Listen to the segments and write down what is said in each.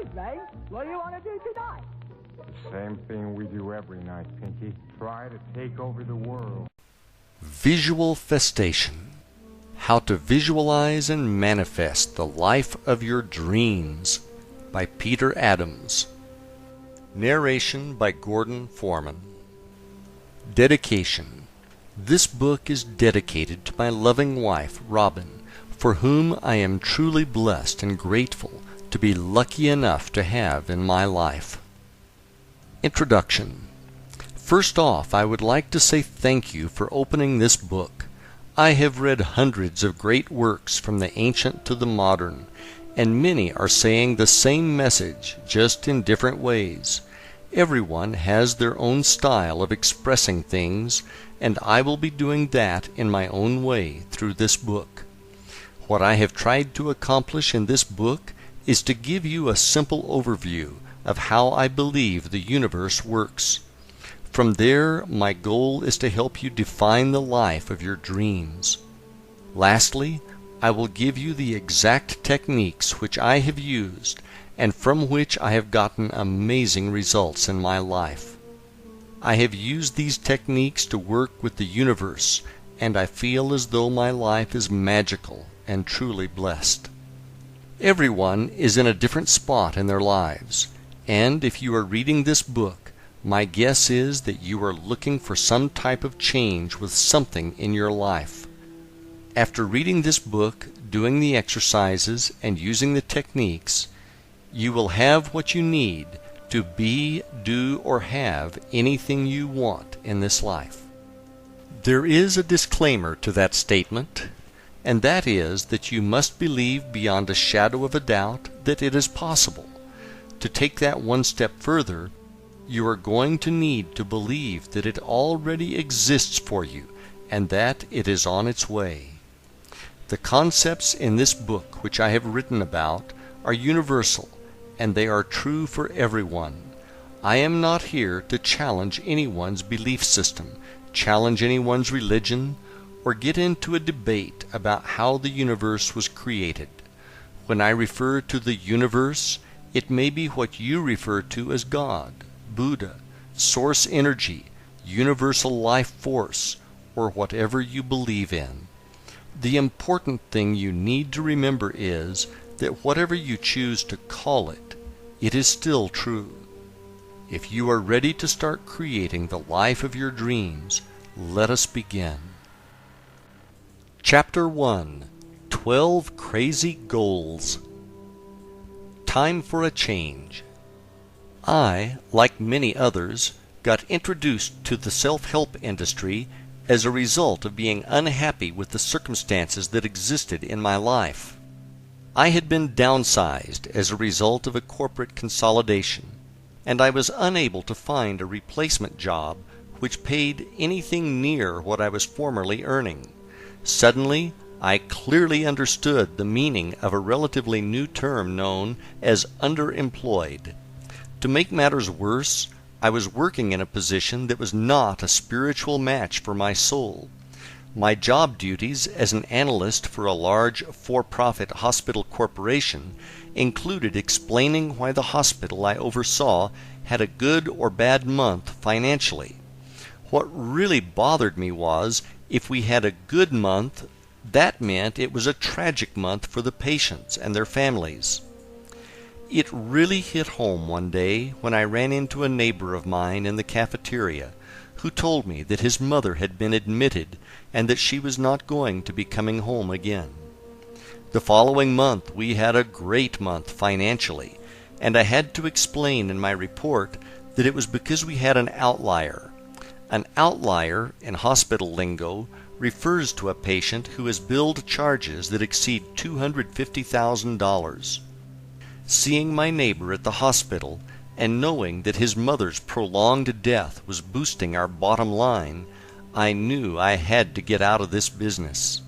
evening. What do you want to do tonight? Same thing we do every night, Pinky. Try to take over the world. Visual Festation. How to Visualize and Manifest the Life of Your Dreams by Peter Adams. Narration by Gordon Foreman. Dedication. This book is dedicated to my loving wife, Robin, for whom I am truly blessed and grateful to be lucky enough to have in my life. Introduction. First off, I would like to say thank you for opening this book. I have read hundreds of great works from the ancient to the modern, and many are saying the same message, just in different ways. Everyone has their own style of expressing things, and I will be doing that in my own way through this book. What I have tried to accomplish in this book is to give you a simple overview of how I believe the universe works. From there, my goal is to help you define the life of your dreams. Lastly, I will give you the exact techniques which I have used and from which I have gotten amazing results in my life. I have used these techniques to work with the universe, and I feel as though my life is magical and truly blessed. Everyone is in a different spot in their lives, and if you are reading this book, my guess is that you are looking for some type of change with something in your life. After reading this book, doing the exercises, and using the techniques, you will have what you need to be, do, or have anything you want in this life. There is a disclaimer to that statement, and that is that you must believe beyond a shadow of a doubt that it is possible. To take that one step further, you are going to need to believe that it already exists for you and that it is on its way. The concepts in this book which I have written about are universal, and they are true for everyone. I am not here to challenge anyone's belief system, challenge anyone's religion, or get into a debate about how the universe was created. When I refer to the universe, it may be what you refer to as God, Buddha, source energy, universal life force, or whatever you believe in. The important thing you need to remember is that whatever you choose to call it, it is still true. If you are ready to start creating the life of your dreams, let us begin. Chapter 1. 12 Crazy Goals. Time for a change. I, like many others, got introduced to the self-help industry as a result of being unhappy with the circumstances that existed in my life. I had been downsized as a result of a corporate consolidation, and I was unable to find a replacement job which paid anything near what I was formerly earning. Suddenly, I clearly understood the meaning of a relatively new term known as underemployed. To make matters worse, I was working in a position that was not a spiritual match for my soul. My job duties as an analyst for a large for-profit hospital corporation included explaining why the hospital I oversaw had a good or bad month financially. What really bothered me was, if we had a good month, that meant it was a tragic month for the patients and their families. It really hit home one day when I ran into a neighbor of mine in the cafeteria who told me that his mother had been admitted and that she was not going to be coming home again. The following month we had a great month financially, and I had to explain in my report that it was because we had an outlier. An outlier, in hospital lingo, refers to a patient who has billed charges that exceed $250,000. Seeing my neighbor at the hospital and knowing that his mother's prolonged death was boosting our bottom line, I knew I had to get out of this business.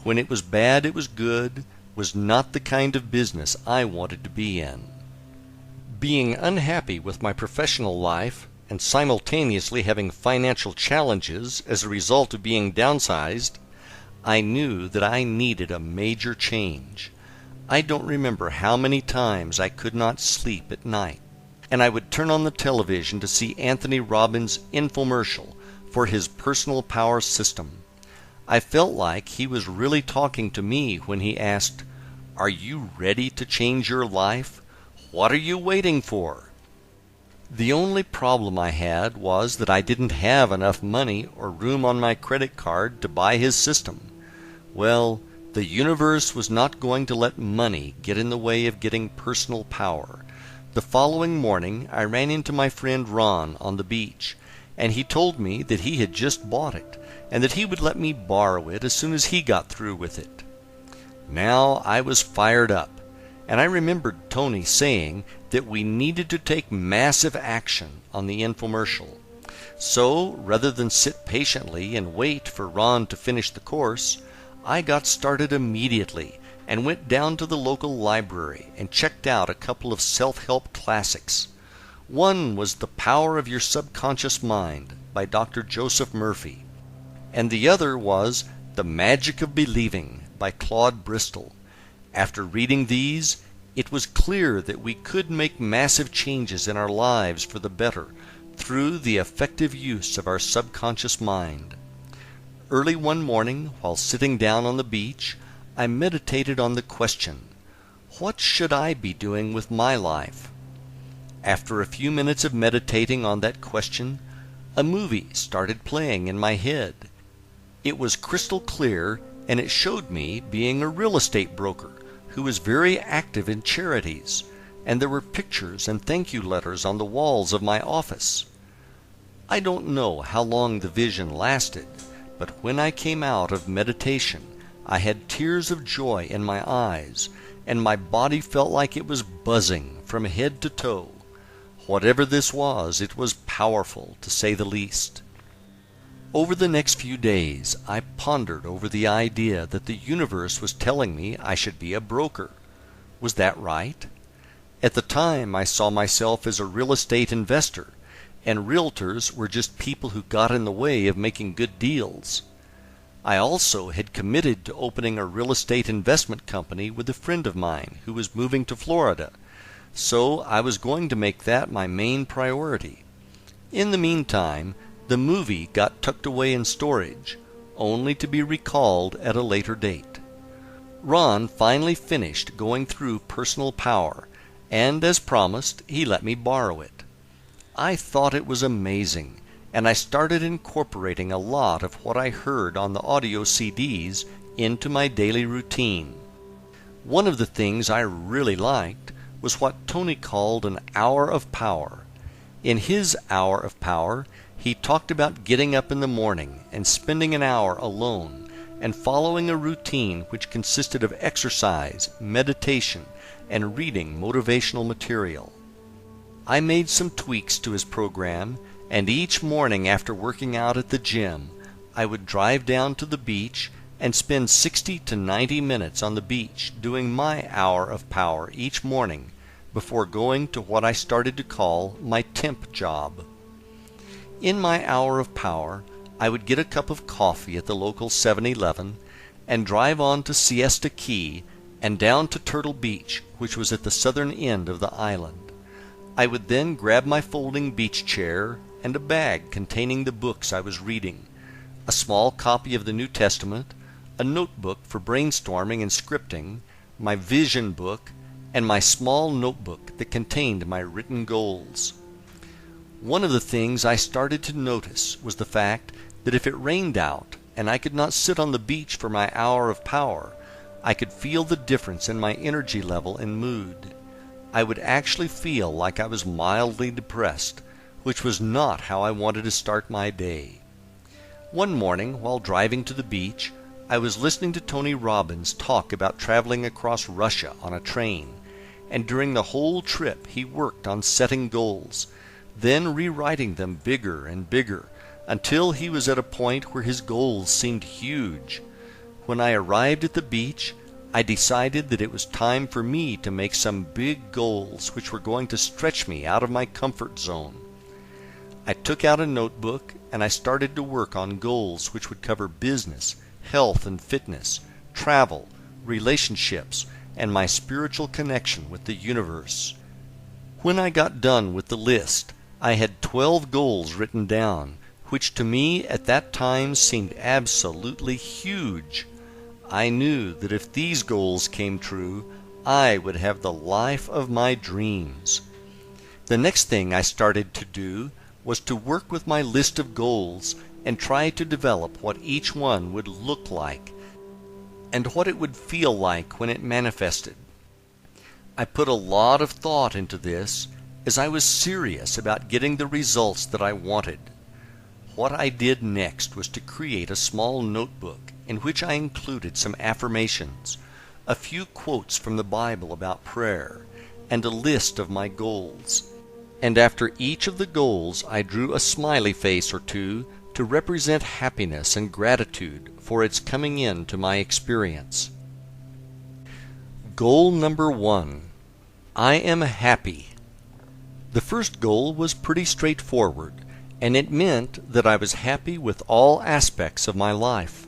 When it was bad, it was good, was not the kind of business I wanted to be in. Being unhappy with my professional life and simultaneously having financial challenges as a result of being downsized, I knew that I needed a major change. I don't remember how many times I could not sleep at night, and I would turn on the television to see Anthony Robbins' infomercial for his personal power system. I felt like he was really talking to me when he asked, "Are you ready to change your life? What are you waiting for?" The only problem I had was that I didn't have enough money or room on my credit card to buy his system. Well, the universe was not going to let money get in the way of getting personal power. The following morning I ran into my friend Ron on the beach, and he told me that he had just bought it, and that he would let me borrow it as soon as he got through with it. Now I was fired up, and I remembered Tony saying that we needed to take massive action on the infomercial. So, rather than sit patiently and wait for Ron to finish the course, I got started immediately and went down to the local library and checked out a couple of self-help classics. One was The Power of Your Subconscious Mind by Dr. Joseph Murphy, and the other was The Magic of Believing by Claude Bristol. After reading these, it was clear that we could make massive changes in our lives for the better through the effective use of our subconscious mind. Early one morning, while sitting down on the beach, I meditated on the question, what should I be doing with my life? After a few minutes of meditating on that question, a movie started playing in my head. It was crystal clear, and it showed me being a real estate broker who was very active in charities, and there were pictures and thank you letters on the walls of my office. I don't know how long the vision lasted, but when I came out of meditation, I had tears of joy in my eyes, and my body felt like it was buzzing from head to toe. Whatever this was, it was powerful, to say the least. Over the next few days, I pondered over the idea that the universe was telling me I should be a broker. Was that right? At the time, I saw myself as a real estate investor, and realtors were just people who got in the way of making good deals. I also had committed to opening a real estate investment company with a friend of mine who was moving to Florida, so I was going to make that my main priority. In the meantime, the movie got tucked away in storage, only to be recalled at a later date. Ron finally finished going through Personal Power, and as promised, he let me borrow it. I thought it was amazing, and I started incorporating a lot of what I heard on the audio CDs into my daily routine. One of the things I really liked was what Tony called an hour of power. In his hour of power, he talked about getting up in the morning and spending an hour alone and following a routine which consisted of exercise, meditation, and reading motivational material. I made some tweaks to his program, and each morning after working out at the gym, I would drive down to the beach and spend 60 to 90 minutes on the beach doing my hour of power each morning before going to what I started to call my temp job. In my hour of power, I would get a cup of coffee at the local 7-Eleven and drive on to Siesta Key and down to Turtle Beach, which was at the southern end of the island. I would then grab my folding beach chair and a bag containing the books I was reading, a small copy of the New Testament, a notebook for brainstorming and scripting, my vision book, and my small notebook that contained my written goals. One of the things I started to notice was the fact that if it rained out and I could not sit on the beach for my hour of power, I could feel the difference in my energy level and mood. I would actually feel like I was mildly depressed, which was not how I wanted to start my day. One morning, while driving to the beach, I was listening to Tony Robbins talk about traveling across Russia on a train, and during the whole trip he worked on setting goals, then rewriting them bigger and bigger, until he was at a point where his goals seemed huge. When I arrived at the beach, I decided that it was time for me to make some big goals which were going to stretch me out of my comfort zone. I took out a notebook and I started to work on goals which would cover business, health and fitness, travel, relationships, and my spiritual connection with the universe. When I got done with the list, I had 12 goals written down, which to me at that time seemed absolutely huge. I knew that if these goals came true, I would have the life of my dreams. The next thing I started to do was to work with my list of goals and try to develop what each one would look like and what it would feel like when it manifested. I put a lot of thought into this as I was serious about getting the results that I wanted. What I did next was to create a small notebook in which I included some affirmations, a few quotes from the Bible about prayer, and a list of my goals. And after each of the goals I drew a smiley face or two to represent happiness and gratitude for its coming into my experience. Goal number 1. I am happy. The first goal was pretty straightforward, and it meant that I was happy with all aspects of my life.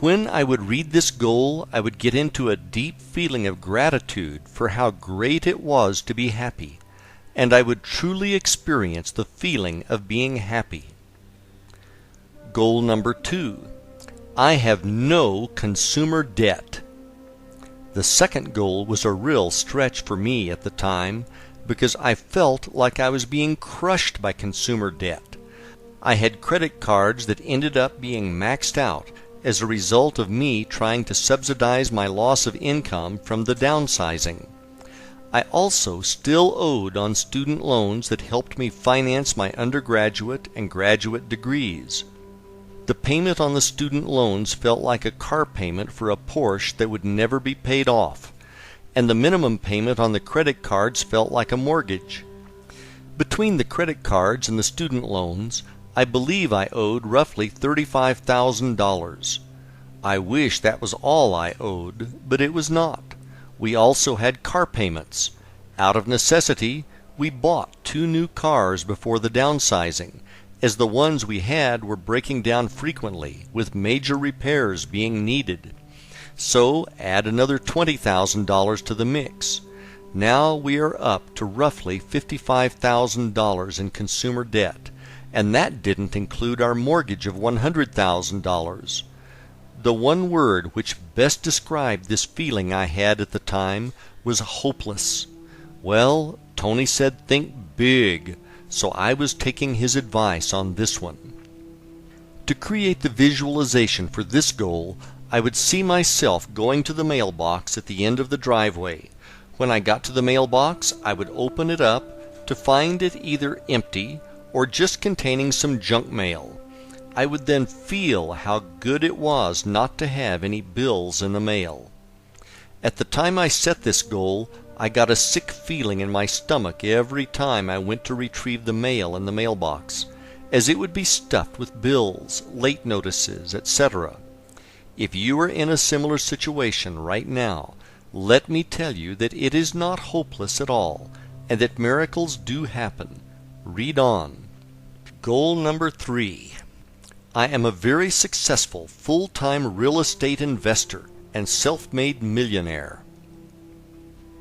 When I would read this goal, I would get into a deep feeling of gratitude for how great it was to be happy, and I would truly experience the feeling of being happy. Goal number 2. I have no consumer debt. The second goal was a real stretch for me at the time because I felt like I was being crushed by consumer debt. I had credit cards that ended up being maxed out as a result of me trying to subsidize my loss of income from the downsizing. I also still owed on student loans that helped me finance my undergraduate and graduate degrees. The payment on the student loans felt like a car payment for a Porsche that would never be paid off, and the minimum payment on the credit cards felt like a mortgage. Between the credit cards and the student loans, I believe I owed roughly $35,000. I wish that was all I owed, but it was not. We also had car payments. Out of necessity, we bought 2 new cars before the downsizing, as the ones we had were breaking down frequently, with major repairs being needed. So add another $20,000 to the mix. Now we are up to roughly $55,000 in consumer debt, and that didn't include our mortgage of $100,000. The one word which best described this feeling I had at the time was hopeless. Well, Tony said think big, so I was taking his advice on this one. To create the visualization for this goal, I would see myself going to the mailbox at the end of the driveway. When I got to the mailbox, I would open it up to find it either empty or just containing some junk mail. I would then feel how good it was not to have any bills in the mail. At the time I set this goal, I got a sick feeling in my stomach every time I went to retrieve the mail in the mailbox, as it would be stuffed with bills, late notices, etc. If you are in a similar situation right now, let me tell you that it is not hopeless at all, and that miracles do happen. Read on. Goal number 3. I am a very successful full-time real estate investor and self-made millionaire.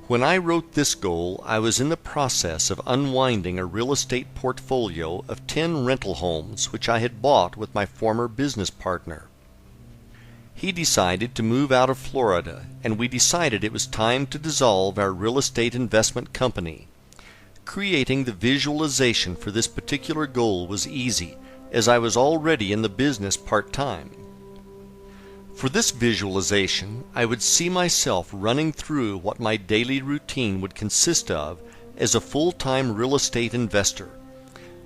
When I wrote this goal, I was in the process of unwinding a real estate portfolio of 10 rental homes which I had bought with my former business partner. He decided to move out of Florida, and we decided it was time to dissolve our real estate investment company. Creating the visualization for this particular goal was easy, as I was already in the business part-time. For this visualization, I would see myself running through what my daily routine would consist of as a full-time real estate investor.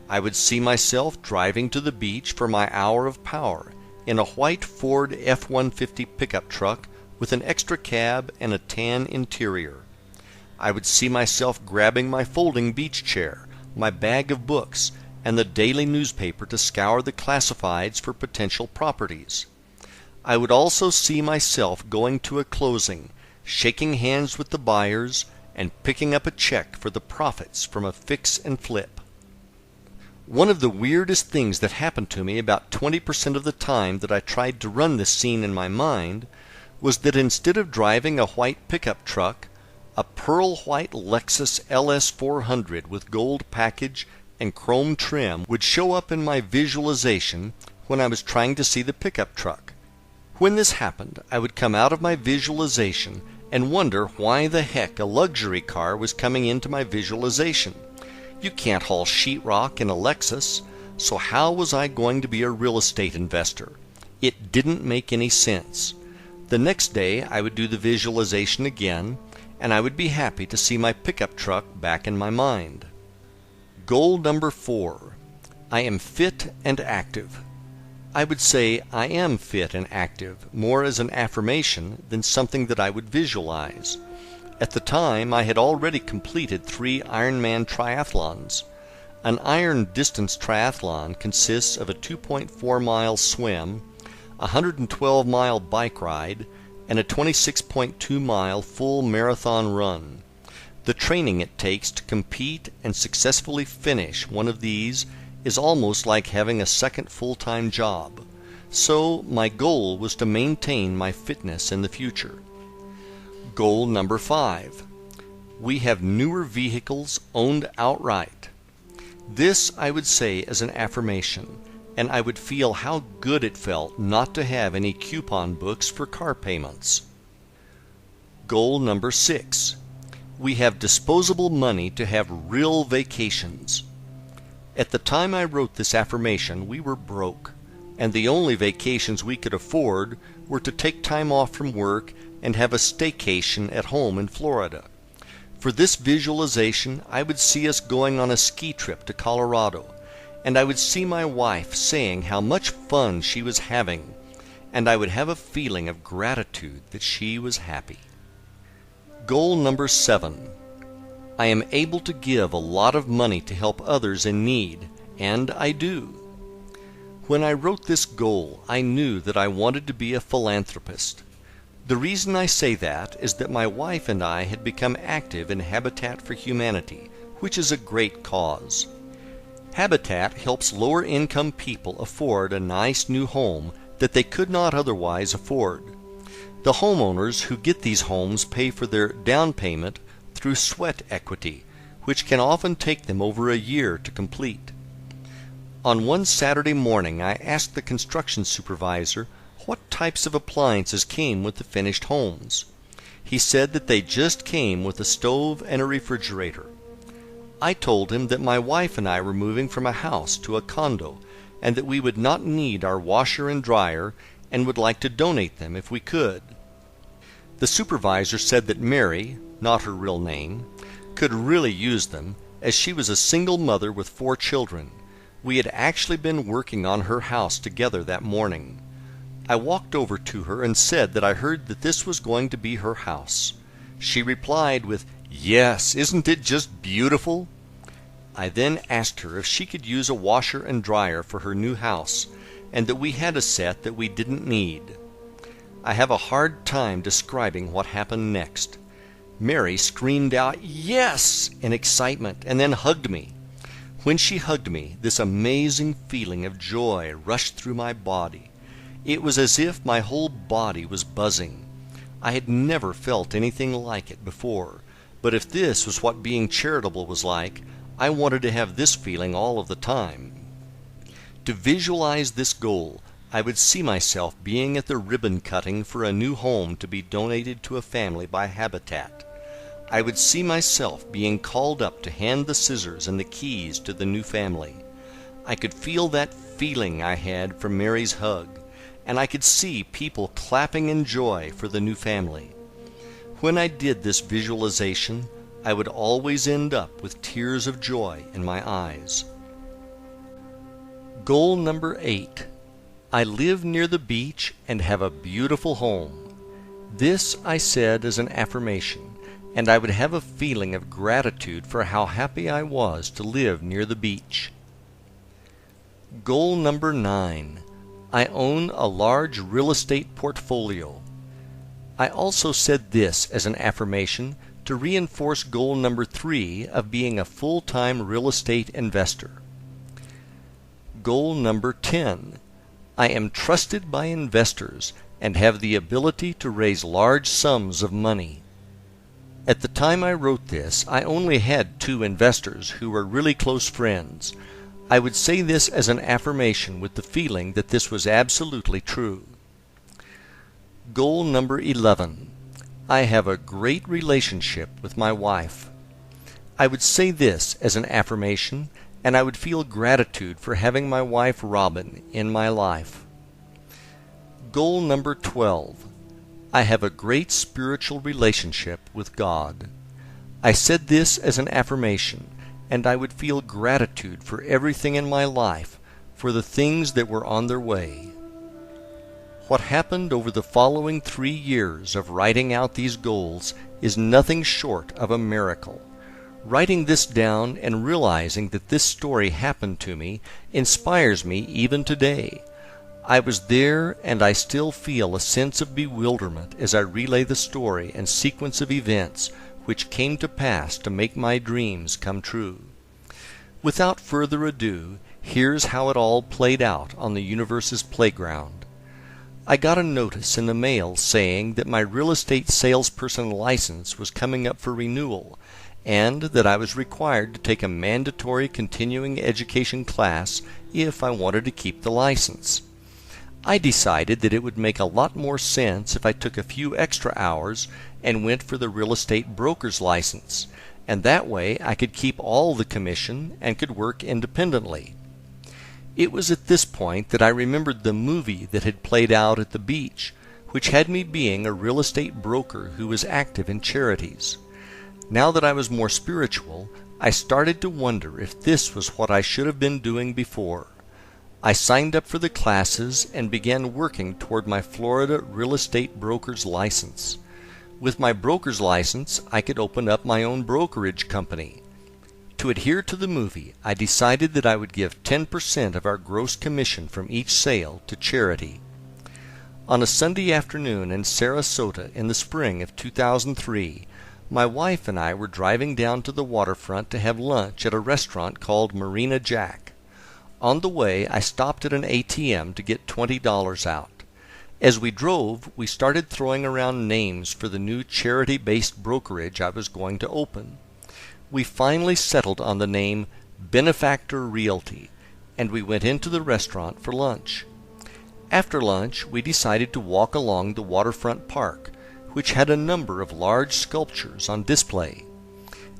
I would see myself driving to the beach for my hour of power in a white Ford F-150 pickup truck with an extra cab and a tan interior. I would see myself grabbing my folding beach chair, my bag of books, and the daily newspaper to scour the classifieds for potential properties. I would also see myself going to a closing, shaking hands with the buyers, and picking up a check for the profits from a fix and flip. One of the weirdest things that happened to me about 20% of the time that I tried to run this scene in my mind was that instead of driving a white pickup truck, a pearl white Lexus LS 400 with gold package and chrome trim would show up in my visualization when I was trying to see the pickup truck. When this happened, I would come out of my visualization and wonder why the heck a luxury car was coming into my visualization. You can't haul sheetrock in a Lexus, so how was I going to be a real estate investor? It didn't make any sense. The next day I would do the visualization again, and I would be happy to see my pickup truck back in my mind. Goal number 4. I am fit and active. I would say I am fit and active more as an affirmation than something that I would visualize. At the time, I had already completed 3 Ironman triathlons. An iron distance triathlon consists of a 2.4-mile swim, a 112-mile bike ride, and a 26.2-mile full marathon run. The training it takes to compete and successfully finish one of these is almost like having a second full-time job. So my goal was to maintain my fitness in the future. Goal number 5. We have newer vehicles owned outright. This I would say as an affirmation, and I would feel how good it felt not to have any coupon books for car payments. Goal number 6. We have disposable money to have real vacations. At the time I wrote this affirmation, we were broke, and the only vacations we could afford were to take time off from work and have a staycation at home in Florida. For this visualization, I would see us going on a ski trip to Colorado, and I would see my wife saying how much fun she was having, and I would have a feeling of gratitude that she was happy. Goal number 7. I am able to give a lot of money to help others in need, and I do. When I wrote this goal, I knew that I wanted to be a philanthropist. The reason I say that is that my wife and I had become active in Habitat for Humanity, which is a great cause. Habitat helps lower-income people afford a nice new home that they could not otherwise afford. The homeowners who get these homes pay for their down payment through sweat equity, which can often take them over a year to complete. On one Saturday morning, I asked the construction supervisor what types of appliances came with the finished homes. He said that they just came with a stove and a refrigerator. I told him that my wife and I were moving from a house to a condo, and that we would not need our washer and dryer and would like to donate them if we could. The supervisor said that Mary, not her real name, could really use them, as she was a single mother with 4 children. We had actually been working on her house together that morning. I walked over to her and said that I heard that this was going to be her house. She replied with, "Yes, isn't it just beautiful?" I then asked her if she could use a washer and dryer for her new house, and that we had a set that we didn't need. I have a hard time describing what happened next. Mary screamed out, "Yes!" in excitement, and then hugged me. When she hugged me, this amazing feeling of joy rushed through my body. It was as if my whole body was buzzing. I had never felt anything like it before, but if this was what being charitable was like, I wanted to have this feeling all of the time. To visualize this goal, I would see myself being at the ribbon cutting for a new home to be donated to a family by Habitat. I would see myself being called up to hand the scissors and the keys to the new family. I could feel that feeling I had from Mary's hug, and I could see people clapping in joy for the new family. When I did this visualization, I would always end up with tears of joy in my eyes. Goal number 8. I live near the beach and have a beautiful home. This I said as an affirmation, and I would have a feeling of gratitude for how happy I was to live near the beach. Goal number 9. I own a large real estate portfolio. I also said this as an affirmation to reinforce goal number 3 of being a full-time real estate investor. Goal number 10. I am trusted by investors and have the ability to raise large sums of money. At the time I wrote this, I only had 2 investors who were really close friends. I would say this as an affirmation with the feeling that this was absolutely true. Goal number 11. I have a great relationship with my wife. I would say this as an affirmation, and I would feel gratitude for having my wife Robin in my life. Goal number 12. I have a great spiritual relationship with God. I said this as an affirmation, and I would feel gratitude for everything in my life, for the things that were on their way. What happened over the following 3 years of writing out these goals is nothing short of a miracle. Writing this down and realizing that this story happened to me inspires me even today. I was there, and I still feel a sense of bewilderment as I relay the story and sequence of events which came to pass to make my dreams come true. Without further ado, here's how it all played out on the universe's playground. I got a notice in the mail saying that my real estate salesperson license was coming up for renewal, and that I was required to take a mandatory continuing education class if I wanted to keep the license. I decided that it would make a lot more sense if I took a few extra hours and went for the real estate broker's license, and that way I could keep all the commission and could work independently. It was at this point that I remembered the movie that had played out at the beach, which had me being a real estate broker who was active in charities. Now that I was more spiritual, I started to wonder if this was what I should have been doing before. I signed up for the classes and began working toward my Florida real estate broker's license. With my broker's license, I could open up my own brokerage company. To adhere to the movie, I decided that I would give 10% of our gross commission from each sale to charity. On a Sunday afternoon in Sarasota in the spring of 2003, my wife and I were driving down to the waterfront to have lunch at a restaurant called Marina Jack. On the way, I stopped at an ATM to get $20 out. As we drove, we started throwing around names for the new charity-based brokerage I was going to open. We finally settled on the name Benefactor Realty, and we went into the restaurant for lunch. After lunch, we decided to walk along the waterfront park, which had a number of large sculptures on display.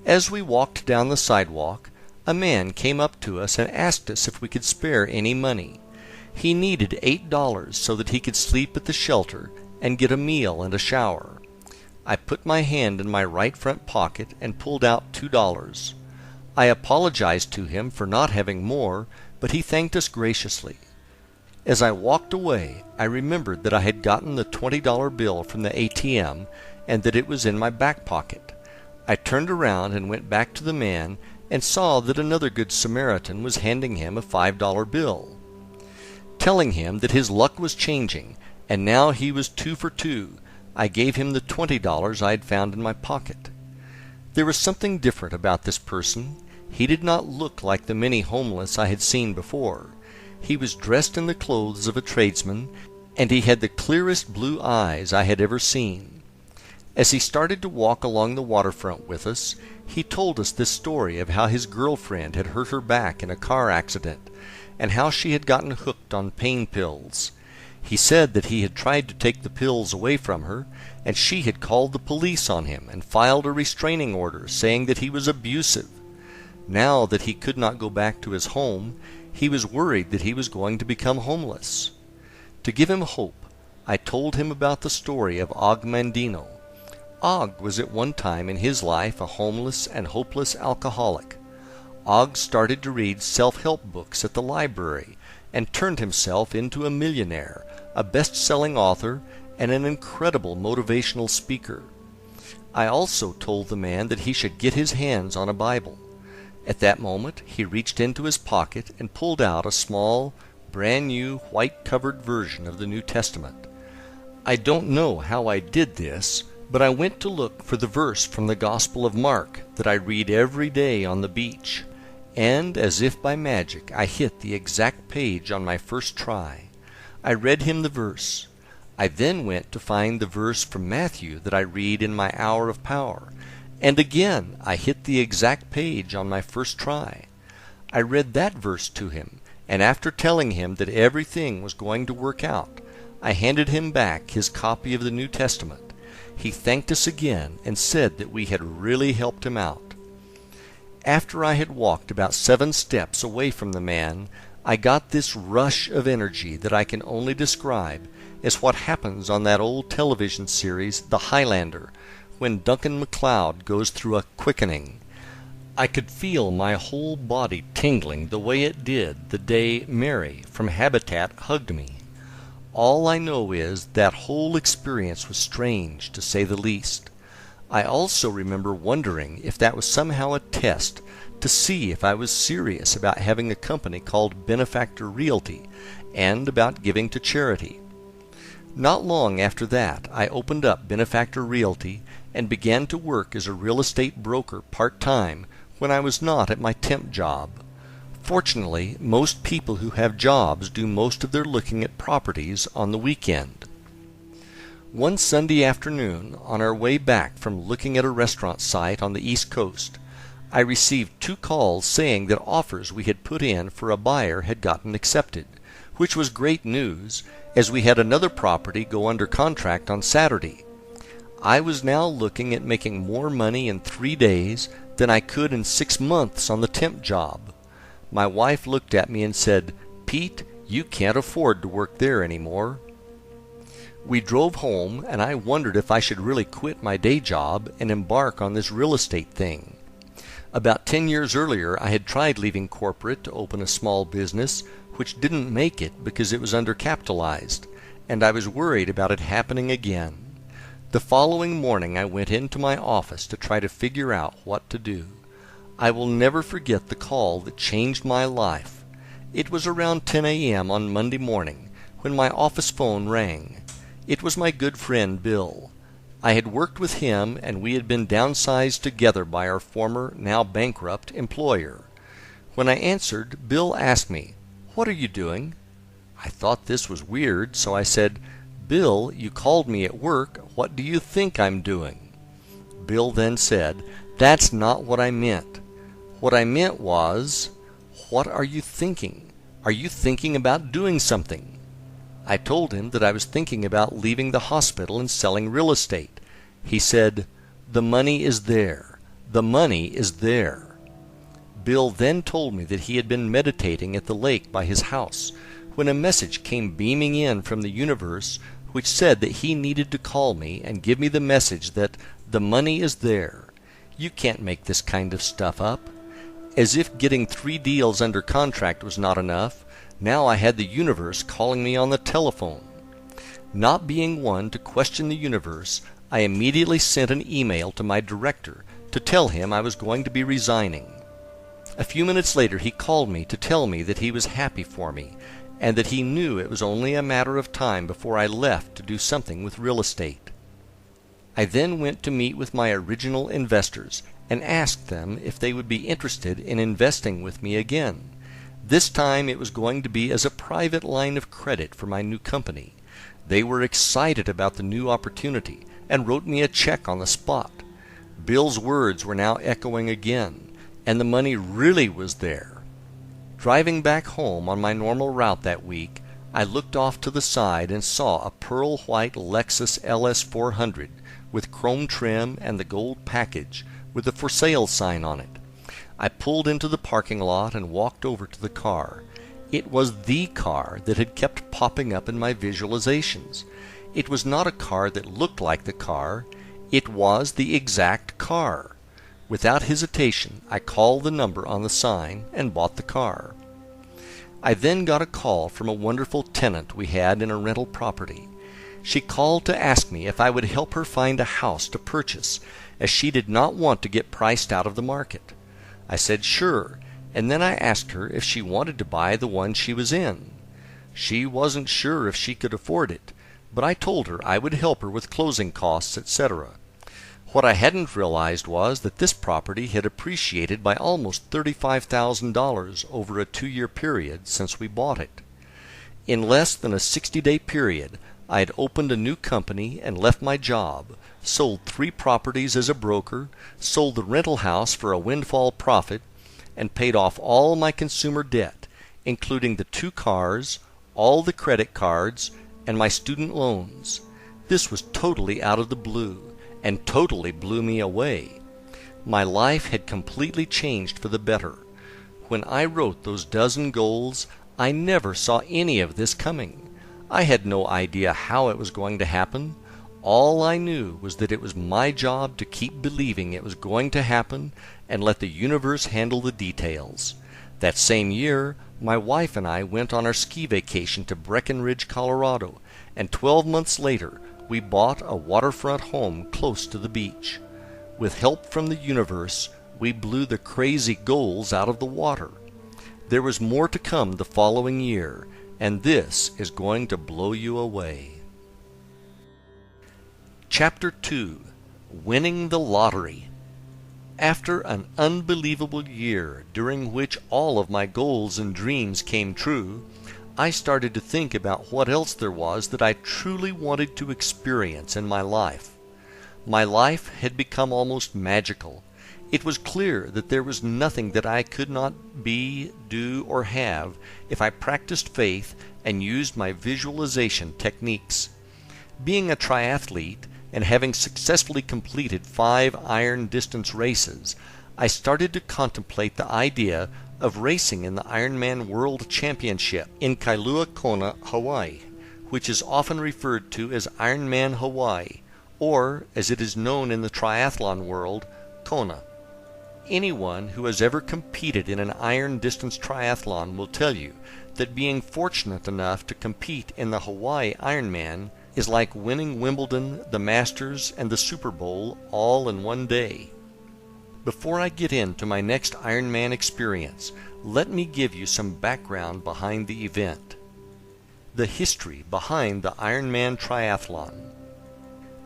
As we walked down the sidewalk, a man came up to us and asked us if we could spare any money. He needed $8 so that he could sleep at the shelter and get a meal and a shower. I put my hand in my right front pocket and pulled out $2. I apologized to him for not having more, but he thanked us graciously. As I walked away, I remembered that I had gotten the $20 bill from the ATM and that it was in my back pocket. I turned around and went back to the man and saw that another Good Samaritan was handing him a $5 bill. Telling him that his luck was changing and now he was 2 for 2, I gave him the $20 I had found in my pocket. There was something different about this person. He did not look like the many homeless I had seen before. He was dressed in the clothes of a tradesman, and he had the clearest blue eyes I had ever seen. As he started to walk along the waterfront with us, he told us this story of how his girlfriend had hurt her back in a car accident, and how she had gotten hooked on pain pills. He said that he had tried to take the pills away from her, and she had called the police on him and filed a restraining order saying that he was abusive. Now that he could not go back to his home, he was worried that he was going to become homeless. To give him hope, I told him about the story of Og Mandino. Og was at one time in his life a homeless and hopeless alcoholic. Og started to read self-help books at the library and turned himself into a millionaire, a best-selling author, and an incredible motivational speaker. I also told the man that he should get his hands on a Bible. At that moment, he reached into his pocket and pulled out a small, brand-new, white-covered version of the New Testament. I don't know how I did this, but I went to look for the verse from the Gospel of Mark that I read every day on the beach, and as if by magic I hit the exact page on my first try. I read him the verse, I then went to find the verse from Matthew that I read in my hour of power, and again I hit the exact page on my first try. I read that verse to him, and after telling him that everything was going to work out, I handed him back his copy of the New Testament. He thanked us again and said that we had really helped him out. After I had walked about 7 steps away from the man, I got this rush of energy that I can only describe as what happens on that old television series, The Highlander, when Duncan MacLeod goes through a quickening. I could feel my whole body tingling the way it did the day Mary from Habitat hugged me. All I know is that whole experience was strange, to say the least. I also remember wondering if that was somehow a test to see if I was serious about having a company called Benefactor Realty and about giving to charity. Not long after that, I opened up Benefactor Realty and began to work as a real estate broker part-time when I was not at my temp job. Fortunately, most people who have jobs do most of their looking at properties on the weekend. One Sunday afternoon, on our way back from looking at a restaurant site on the East Coast, I received 2 calls saying that offers we had put in for a buyer had gotten accepted, which was great news, as we had another property go under contract on Saturday. I was now looking at making more money in 3 days than I could in 6 months on the temp job. My wife looked at me and said, "Pete, you can't afford to work there anymore." We drove home, and I wondered if I should really quit my day job and embark on this real estate thing. About 10 years earlier, I had tried leaving corporate to open a small business, which didn't make it because it was undercapitalized, and I was worried about it happening again. The following morning I went into my office to try to figure out what to do. I will never forget the call that changed my life. It was around 10 a.m. on Monday morning when my office phone rang. It was my good friend Bill. I had worked with him, and we had been downsized together by our former, now bankrupt, employer. When I answered, Bill asked me, "What are you doing?" I thought this was weird, so I said, "Bill, you called me at work. What do you think I'm doing?" Bill then said, "That's not what I meant. What I meant was, what are you thinking? Are you thinking about doing something?" I told him that I was thinking about leaving the hospital and selling real estate. He said, "The money is there. The money is there." Bill then told me that he had been meditating at the lake by his house when a message came beaming in from the universe which said that he needed to call me and give me the message that the money is there. You can't make this kind of stuff up. As if getting 3 deals under contract was not enough, now I had the universe calling me on the telephone. Not being one to question the universe, I immediately sent an email to my director to tell him I was going to be resigning. A few minutes later he called me to tell me that he was happy for me, and that he knew it was only a matter of time before I left to do something with real estate. I then went to meet with my original investors and asked them if they would be interested in investing with me again. This time it was going to be as a private line of credit for my new company. They were excited about the new opportunity and wrote me a check on the spot. Bill's words were now echoing again, and the money really was there. Driving back home on my normal route that week, I looked off to the side and saw a pearl white Lexus LS400 with chrome trim and the gold package with the for sale sign on it. I pulled into the parking lot and walked over to the car. It was the car that had kept popping up in my visualizations. It was not a car that looked like the car. It was the exact car. Without hesitation, I called the number on the sign and bought the car. I then got a call from a wonderful tenant we had in a rental property. She called to ask me if I would help her find a house to purchase, as she did not want to get priced out of the market. I said sure, and then I asked her if she wanted to buy the one she was in. She wasn't sure if she could afford it, but I told her I would help her with closing costs, etc. What I hadn't realized was that this property had appreciated by almost $35,000 over a 2-year period since we bought it. In less than a 60-day period, I had opened a new company and left my job, sold 3 properties as a broker, sold the rental house for a windfall profit, and paid off all my consumer debt, including the 2 cars, all the credit cards, and my student loans. This was totally out of the blue, and totally blew me away. My life had completely changed for the better. When I wrote those dozen goals, I never saw any of this coming. I had no idea how it was going to happen. All I knew was that it was my job to keep believing it was going to happen and let the universe handle the details. That same year, my wife and I went on our ski vacation to Breckenridge, Colorado, and 12 months later, we bought a waterfront home close to the beach. With help from the universe, we blew the crazy goals out of the water. There was more to come the following year, and this is going to blow you away. Chapter 2: Winning the Lottery. After an unbelievable year during which all of my goals and dreams came true, I started to think about what else there was that I truly wanted to experience in my life. My life had become almost magical. It was clear that there was nothing that I could not be, do, or have if I practiced faith and used my visualization techniques. Being a triathlete and having successfully completed 5 iron distance races, I started to contemplate the idea of racing in the Ironman World Championship in Kailua Kona, Hawaii, which is often referred to as Ironman Hawaii, or, as it is known in the triathlon world, Kona. Anyone who has ever competed in an iron distance triathlon will tell you that being fortunate enough to compete in the Hawaii Ironman is like winning Wimbledon, the Masters, and the Super Bowl all in one day. Before I get into my next Ironman experience, let me give you some background behind the event. The history behind the Ironman triathlon.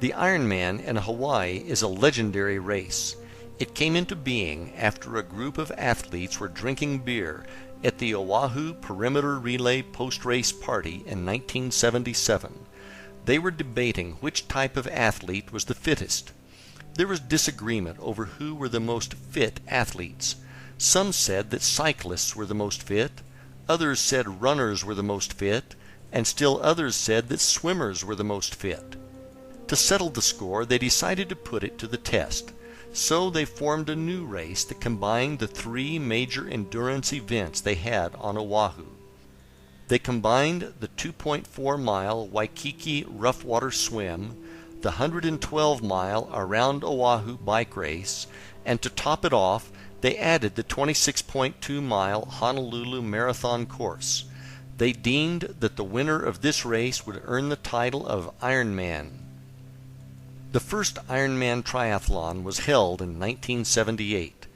The Ironman in Hawaii is a legendary race. It came into being after a group of athletes were drinking beer at the Oahu Perimeter Relay post-race party in 1977. They were debating which type of athlete was the fittest. There was disagreement over who were the most fit athletes. Some said that cyclists were the most fit, others said runners were the most fit, and still others said that swimmers were the most fit. To settle the score, they decided to put it to the test. So they formed a new race that combined the 3 major endurance events they had on Oahu. They combined the 2.4-mile Waikiki Rough Water Swim, the 112-mile Around Oahu bike race, and to top it off, they added the 26.2-mile Honolulu Marathon course. They deemed that the winner of this race would earn the title of Ironman. The first Ironman triathlon was held in 1978.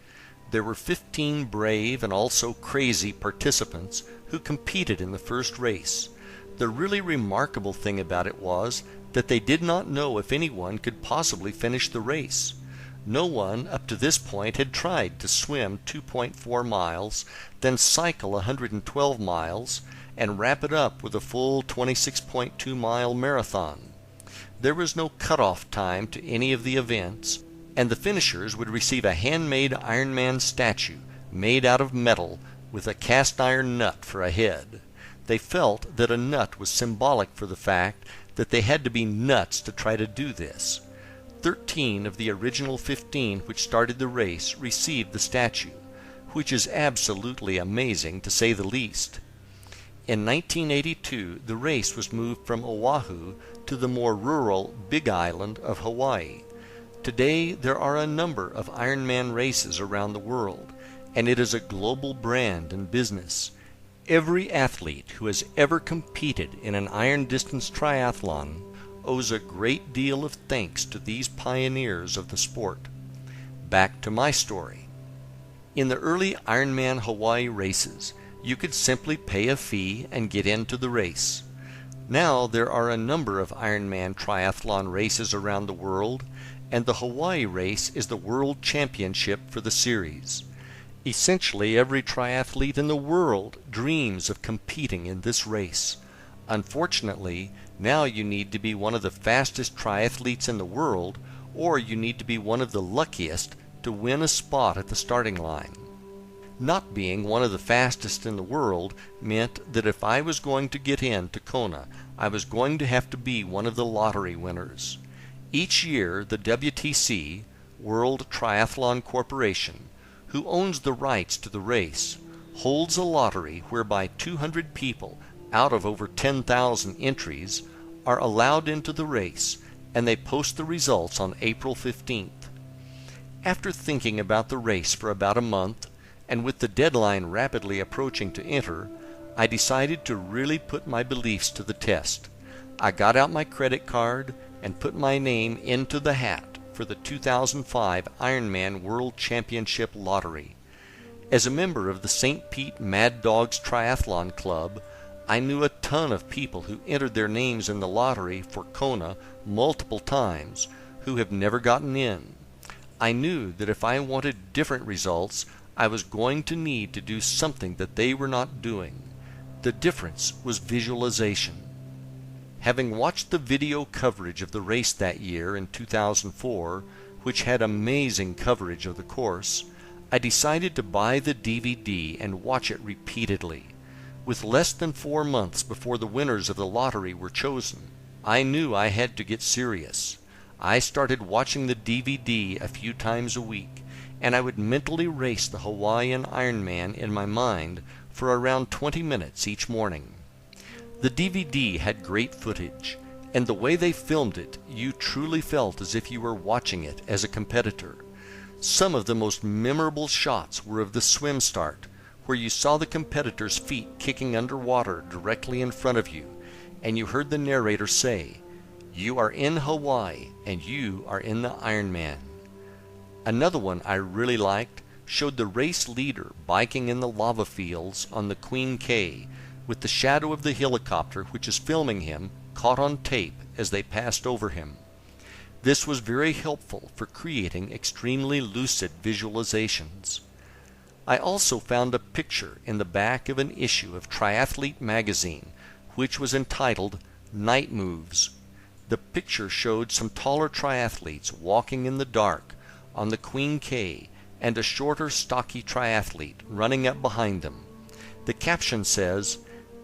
There were 15 brave and also crazy participants who competed in the first race. The really remarkable thing about it was that they did not know if anyone could possibly finish the race. No one up to this point had tried to swim 2.4 miles, then cycle 112 miles, and wrap it up with a full 26.2-mile marathon. There was no cutoff time to any of the events, and the finishers would receive a handmade Ironman statue made out of metal with a cast iron nut for a head. They felt that a nut was symbolic for the fact that they had to be nuts to try to do this. 13 of the original 15 which started the race received the statue, which is absolutely amazing to say the least. In 1982, the race was moved from Oahu to the more rural Big Island of Hawaii. Today, there are a number of Ironman races around the world, and it is a global brand and business. Every athlete who has ever competed in an iron distance triathlon owes a great deal of thanks to these pioneers of the sport. Back to my story. In the early Ironman Hawaii races, you could simply pay a fee and get into the race. Now there are a number of Ironman triathlon races around the world, and the Hawaii race is the world championship for the series. Essentially, every triathlete in the world dreams of competing in this race. Unfortunately, Now you need to be one of the fastest triathletes in the world, or you need to be one of the luckiest to win a spot at the starting line. Not being one of the fastest in the world meant that if I was going to get into Kona, I was going to have to be one of the lottery winners. Each year, the WTC, World Triathlon Corporation, who owns the rights to the race, holds a lottery whereby 200 people out of over 10,000 entries are allowed into the race, and they post the results on April 15th. After thinking about the race for about a month, and with the deadline rapidly approaching to enter, I decided to really put my beliefs to the test. I got out my credit card and put my name into the hat for the 2005 Ironman World Championship Lottery. As a member of the St. Pete Mad Dogs Triathlon Club, I knew a ton of people who entered their names in the lottery for Kona multiple times who have never gotten in. I knew that if I wanted different results, I was going to need to do something that they were not doing. The difference was visualization. Having watched the video coverage of the race that year in 2004, which had amazing coverage of the course, I decided to buy the DVD and watch it repeatedly. With less than 4 months before the winners of the lottery were chosen, I knew I had to get serious. I started watching the DVD a few times a week, and I would mentally race the Hawaiian Ironman in my mind for around 20 minutes each morning. The DVD had great footage, and the way they filmed it, you truly felt as if you were watching it as a competitor. Some of the most memorable shots were of the swim start, where you saw the competitor's feet kicking underwater directly in front of you, and you heard the narrator say, "You are in Hawaii, and you are in the Ironman." Another one I really liked showed the race leader biking in the lava fields on the Queen K, with the shadow of the helicopter which is filming him caught on tape as they passed over him. This was very helpful for creating extremely lucid visualizations. I also found a picture in the back of an issue of Triathlete magazine, which was entitled Night Moves. The picture showed some taller triathletes walking in the dark on the Queen K and a shorter, stocky triathlete running up behind them. The caption says,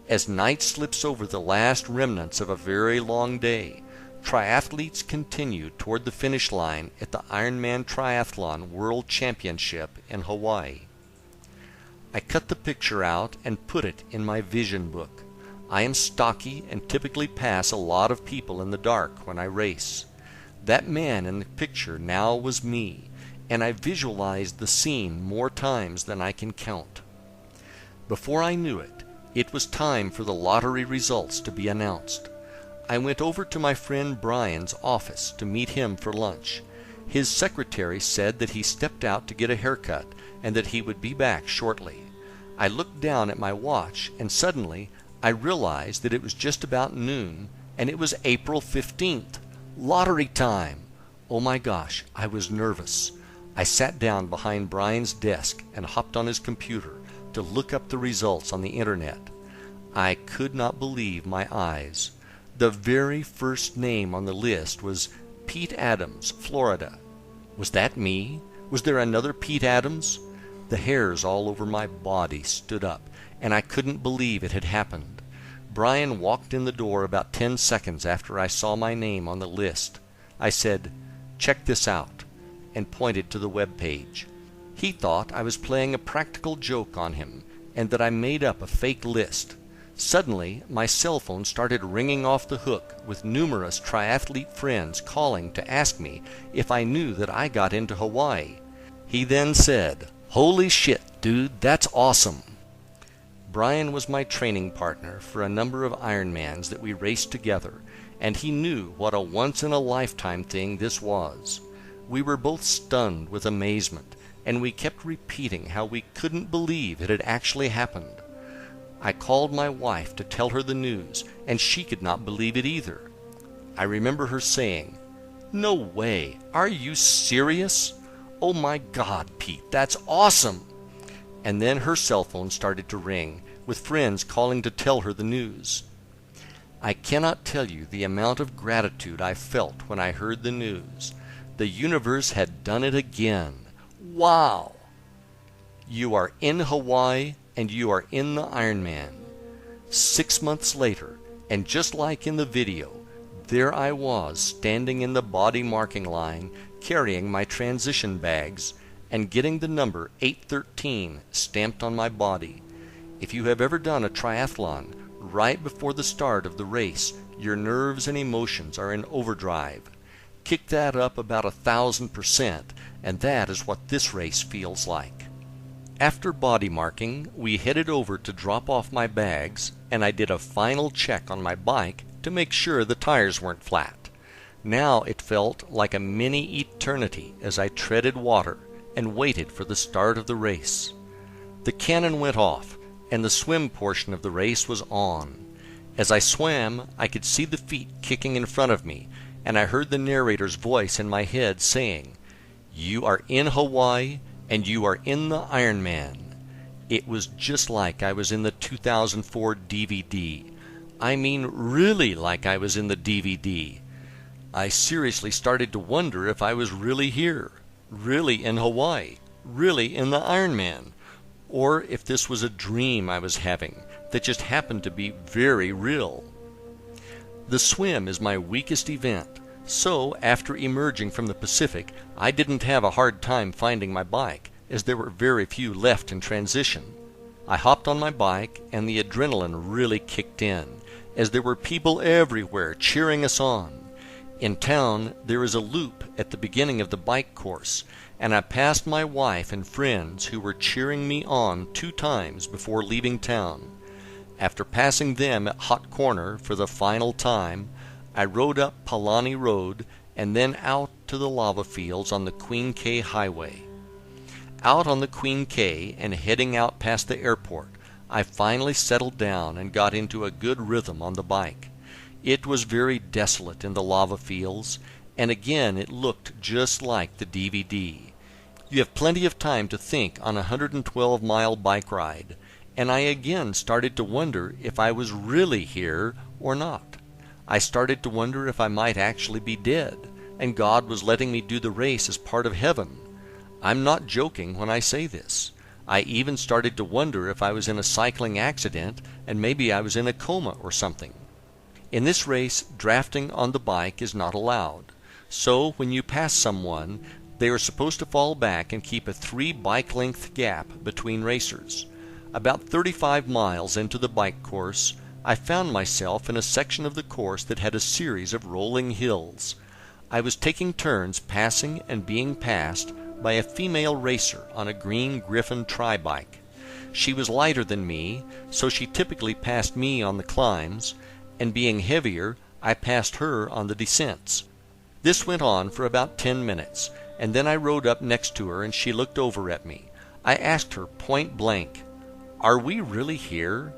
"As night slips over the last remnants of a very long day, triathletes continue toward the finish line at the Ironman Triathlon World Championship in Hawaii." I cut the picture out and put it in my vision book. I am stocky and typically pass a lot of people in the dark when I race. That man in the picture now was me, and I visualized the scene more times than I can count. Before I knew it, it was time for the lottery results to be announced. I went over to my friend Brian's office to meet him for lunch. His secretary said that he stepped out to get a haircut and that he would be back shortly. I looked down at my watch, and suddenly I realized that it was just about noon, and it was April 15th. Lottery time! Oh my gosh, I was nervous. I sat down behind Brian's desk and hopped on his computer to look up the results on the internet. I could not believe my eyes. The very first name on the list was Pete Adams, Florida. Was that me? Was there another Pete Adams? The hairs all over my body stood up, and I couldn't believe it had happened. Brian walked in the door about 10 seconds after I saw my name on the list. I said, "Check this out," and pointed to the web page. He thought I was playing a practical joke on him, and that I made up a fake list. Suddenly, my cell phone started ringing off the hook with numerous triathlete friends calling to ask me if I knew that I got into Hawaii. He then said, "Holy shit, dude, that's awesome." Brian was my training partner for a number of Ironmans that we raced together, and he knew what a once-in-a-lifetime thing this was. We were both stunned with amazement, and we kept repeating how we couldn't believe it had actually happened. I called my wife to tell her the news, and she could not believe it either. I remember her saying, "No way! Are you serious? Oh my God, Pete, that's awesome!" And then her cell phone started to ring, with friends calling to tell her the news. I cannot tell you the amount of gratitude I felt when I heard the news. The universe had done it again. Wow! You are in Hawaii and you are in the Ironman. 6 months later, and just like in the video, there I was standing in the body marking line carrying my transition bags and getting the number 813 stamped on my body. If you have ever done a triathlon, right before the start of the race, your nerves and emotions are in overdrive. Kick that up about 1,000%, and that is what this race feels like. After body marking, we headed over to drop off my bags, and I did a final check on my bike to make sure the tires weren't flat. Now it felt like a mini eternity as I treaded water and waited for the start of the race. The cannon went off, and the swim portion of the race was on. As I swam, I could see the feet kicking in front of me, and I heard the narrator's voice in my head saying, "You are in Hawaii, and you are in the Ironman." It was just like I was in the 2004 DVD. I mean, really like I was in the DVD. I seriously started to wonder if I was really here, really in Hawaii, really in the Ironman, or if this was a dream I was having that just happened to be very real. The swim is my weakest event, so after emerging from the Pacific, I didn't have a hard time finding my bike, as there were very few left in transition. I hopped on my bike, and the adrenaline really kicked in, as there were people everywhere cheering us on. In town, there is a loop at the beginning of the bike course, and I passed my wife and friends who were cheering me on 2 times before leaving town. After passing them at Hot Corner for the final time, I rode up Palani Road and then out to the lava fields on the Queen K Highway. Out on the Queen K and heading out past the airport, I finally settled down and got into a good rhythm on the bike. It was very desolate in the lava fields, and again it looked just like the DVD. You have plenty of time to think on a 112-mile bike ride, and I again started to wonder if I was really here or not. I started to wonder if I might actually be dead, and God was letting me do the race as part of heaven. I'm not joking when I say this. I even started to wonder if I was in a cycling accident and maybe I was in a coma or something. In this race, drafting on the bike is not allowed. So when you pass someone, they are supposed to fall back and keep a 3 bike length gap between racers. About 35 miles into the bike course, I found myself in a section of the course that had a series of rolling hills. I was taking turns passing and being passed by a female racer on a green Griffin tri-bike. She was lighter than me, so she typically passed me on the climbs, and being heavier, I passed her on the descents. This went on for about 10 minutes, and then I rode up next to her and she looked over at me. I asked her point blank, "Are we really here?"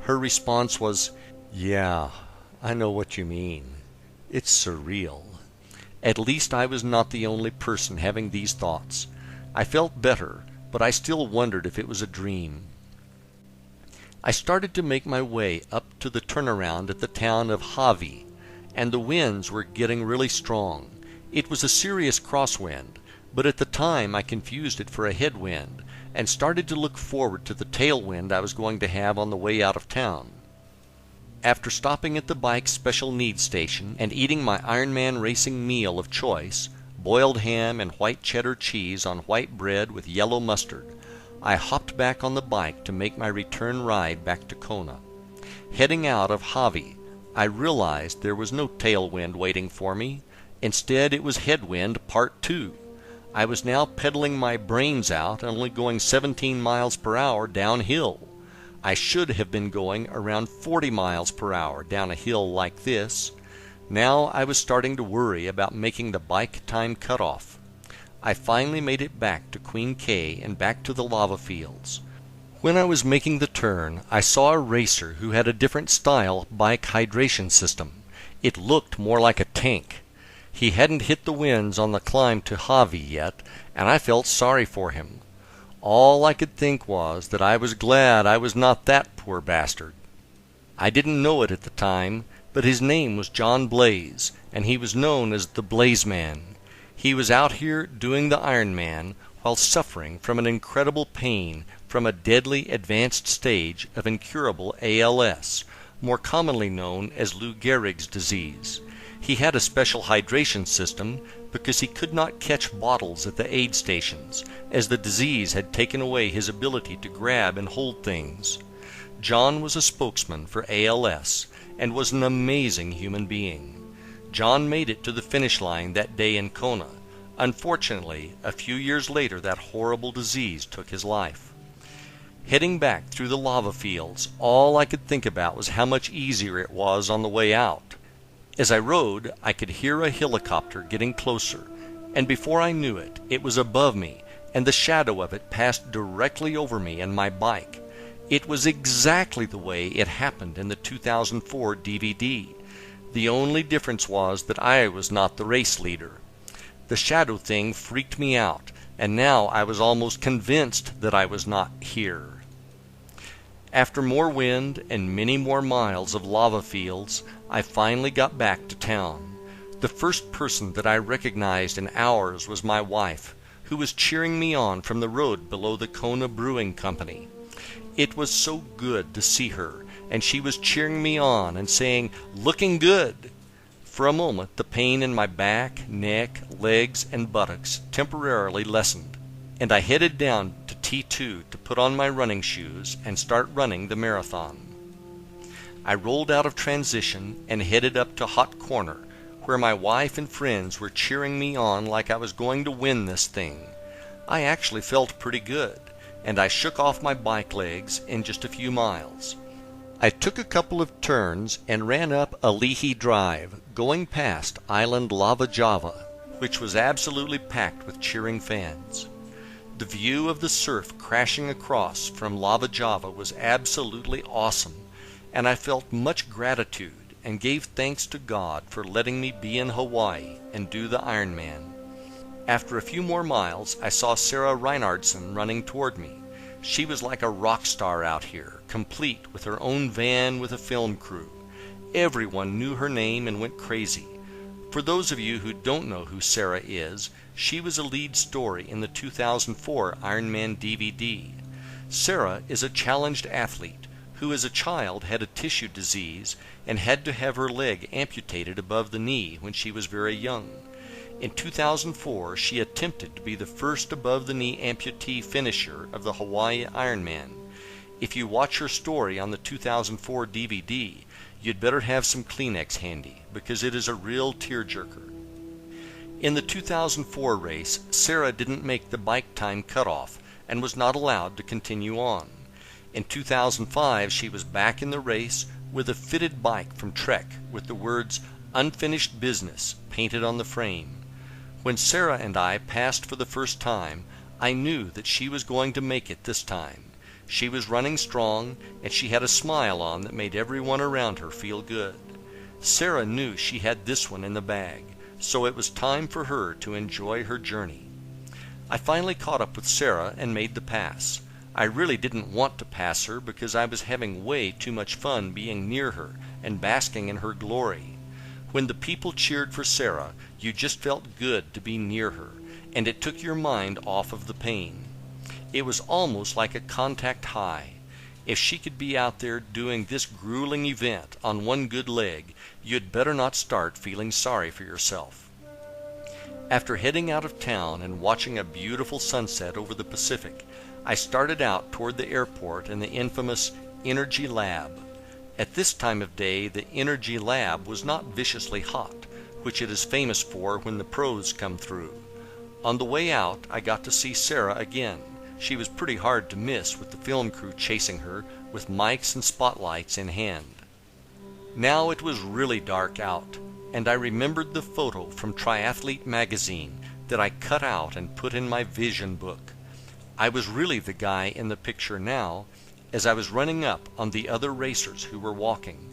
Her response was, "Yeah, I know what you mean. It's surreal." At least I was not the only person having these thoughts. I felt better, but I still wondered if it was a dream. I started to make my way up to the turnaround at the town of Hawi, and the winds were getting really strong. It was a serious crosswind, but at the time I confused it for a headwind, and started to look forward to the tailwind I was going to have on the way out of town. After stopping at the bike special needs station and eating my Ironman racing meal of choice, boiled ham and white cheddar cheese on white bread with yellow mustard, I hopped back on the bike to make my return ride back to Kona. Heading out of Hawi, I realized there was no tailwind waiting for me. Instead, it was headwind part 2. I was now pedaling my brains out and only going 17 miles per hour downhill. I should have been going around 40 miles per hour down a hill like this. Now I was starting to worry about making the bike time cutoff. I finally made it back to Queen K and back to the lava fields. When I was making the turn, I saw a racer who had a different style bike hydration system. It looked more like a tank. He hadn't hit the winds on the climb to Hawi yet, and I felt sorry for him. All I could think was that I was glad I was not that poor bastard. I didn't know it at the time, but his name was John Blaze, and he was known as the Blaze Man. He was out here doing the Iron Man while suffering from an incredible pain from a deadly advanced stage of incurable ALS, more commonly known as Lou Gehrig's disease. He had a special hydration system because he could not catch bottles at the aid stations, as the disease had taken away his ability to grab and hold things. John was a spokesman for ALS and was an amazing human being. John made it to the finish line that day in Kona. Unfortunately, a few years later that horrible disease took his life. Heading back through the lava fields, all I could think about was how much easier it was on the way out. As I rode, I could hear a helicopter getting closer, and before I knew it, it was above me, and the shadow of it passed directly over me and my bike. It was exactly the way it happened in the 2004 DVD. The only difference was that I was not the race leader. The shadow thing freaked me out, and now I was almost convinced that I was not here. After more wind and many more miles of lava fields, I finally got back to town. The first person that I recognized in hours was my wife, who was cheering me on from the road below the Kona Brewing Company. It was so good to see her, and she was cheering me on and saying, "Looking good." For a moment, the pain in my back, neck, legs, and buttocks temporarily lessened, and I headed down to T2 to put on my running shoes and start running the marathon. I rolled out of transition and headed up to Hot Corner, where my wife and friends were cheering me on like I was going to win this thing. I actually felt pretty good, and I shook off my bike legs in just a few miles. I took a couple of turns and ran up Alihi Drive, going past Island Lava Java, which was absolutely packed with cheering fans. The view of the surf crashing across from Lava Java was absolutely awesome, and I felt much gratitude and gave thanks to God for letting me be in Hawaii and do the Ironman. After a few more miles, I saw Sarah Reinhardson running toward me. She was like a rock star out here, complete with her own van with a film crew. Everyone knew her name and went crazy. For those of you who don't know who Sarah is, she was a lead story in the 2004 Ironman DVD. Sarah is a challenged athlete who as a child had a tissue disease and had to have her leg amputated above the knee when she was very young. In 2004, she attempted to be the first above-the-knee amputee finisher of the Hawaii Ironman. If you watch her story on the 2004 DVD, you'd better have some Kleenex handy, because it is a real tearjerker. In the 2004 race, Sarah didn't make the bike time cutoff and was not allowed to continue on. In 2005, she was back in the race with a fitted bike from Trek with the words "Unfinished Business" painted on the frame. When Sarah and I passed for the first time, I knew that she was going to make it this time. She was running strong, and she had a smile on that made everyone around her feel good. Sarah knew she had this one in the bag, so it was time for her to enjoy her journey. I finally caught up with Sarah and made the pass. I really didn't want to pass her because I was having way too much fun being near her and basking in her glory. When the people cheered for Sarah, you just felt good to be near her, and it took your mind off of the pain. It was almost like a contact high. If she could be out there doing this grueling event on one good leg, you'd better not start feeling sorry for yourself. After heading out of town and watching a beautiful sunset over the Pacific, I started out toward the airport and the infamous Energy Lab. At this time of day, the Energy Lab was not viciously hot, which it is famous for when the pros come through. On the way out, I got to see Sarah again. She was pretty hard to miss with the film crew chasing her with mics and spotlights in hand. Now it was really dark out, and I remembered the photo from Triathlete magazine that I cut out and put in my vision book. I was really the guy in the picture now, as I was running up on the other racers who were walking.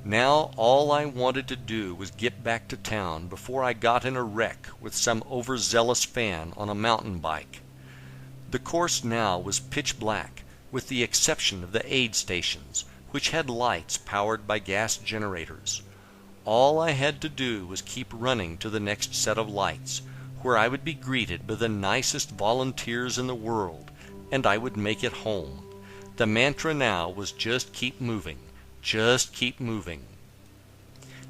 Now all I wanted to do was get back to town before I got in a wreck with some overzealous fan on a mountain bike. The course now was pitch black, with the exception of the aid stations, which had lights powered by gas generators. all I had to do was keep running to the next set of lights, where I would be greeted by the nicest volunteers in the world, and I would make it home. The mantra now was just keep moving, just keep moving.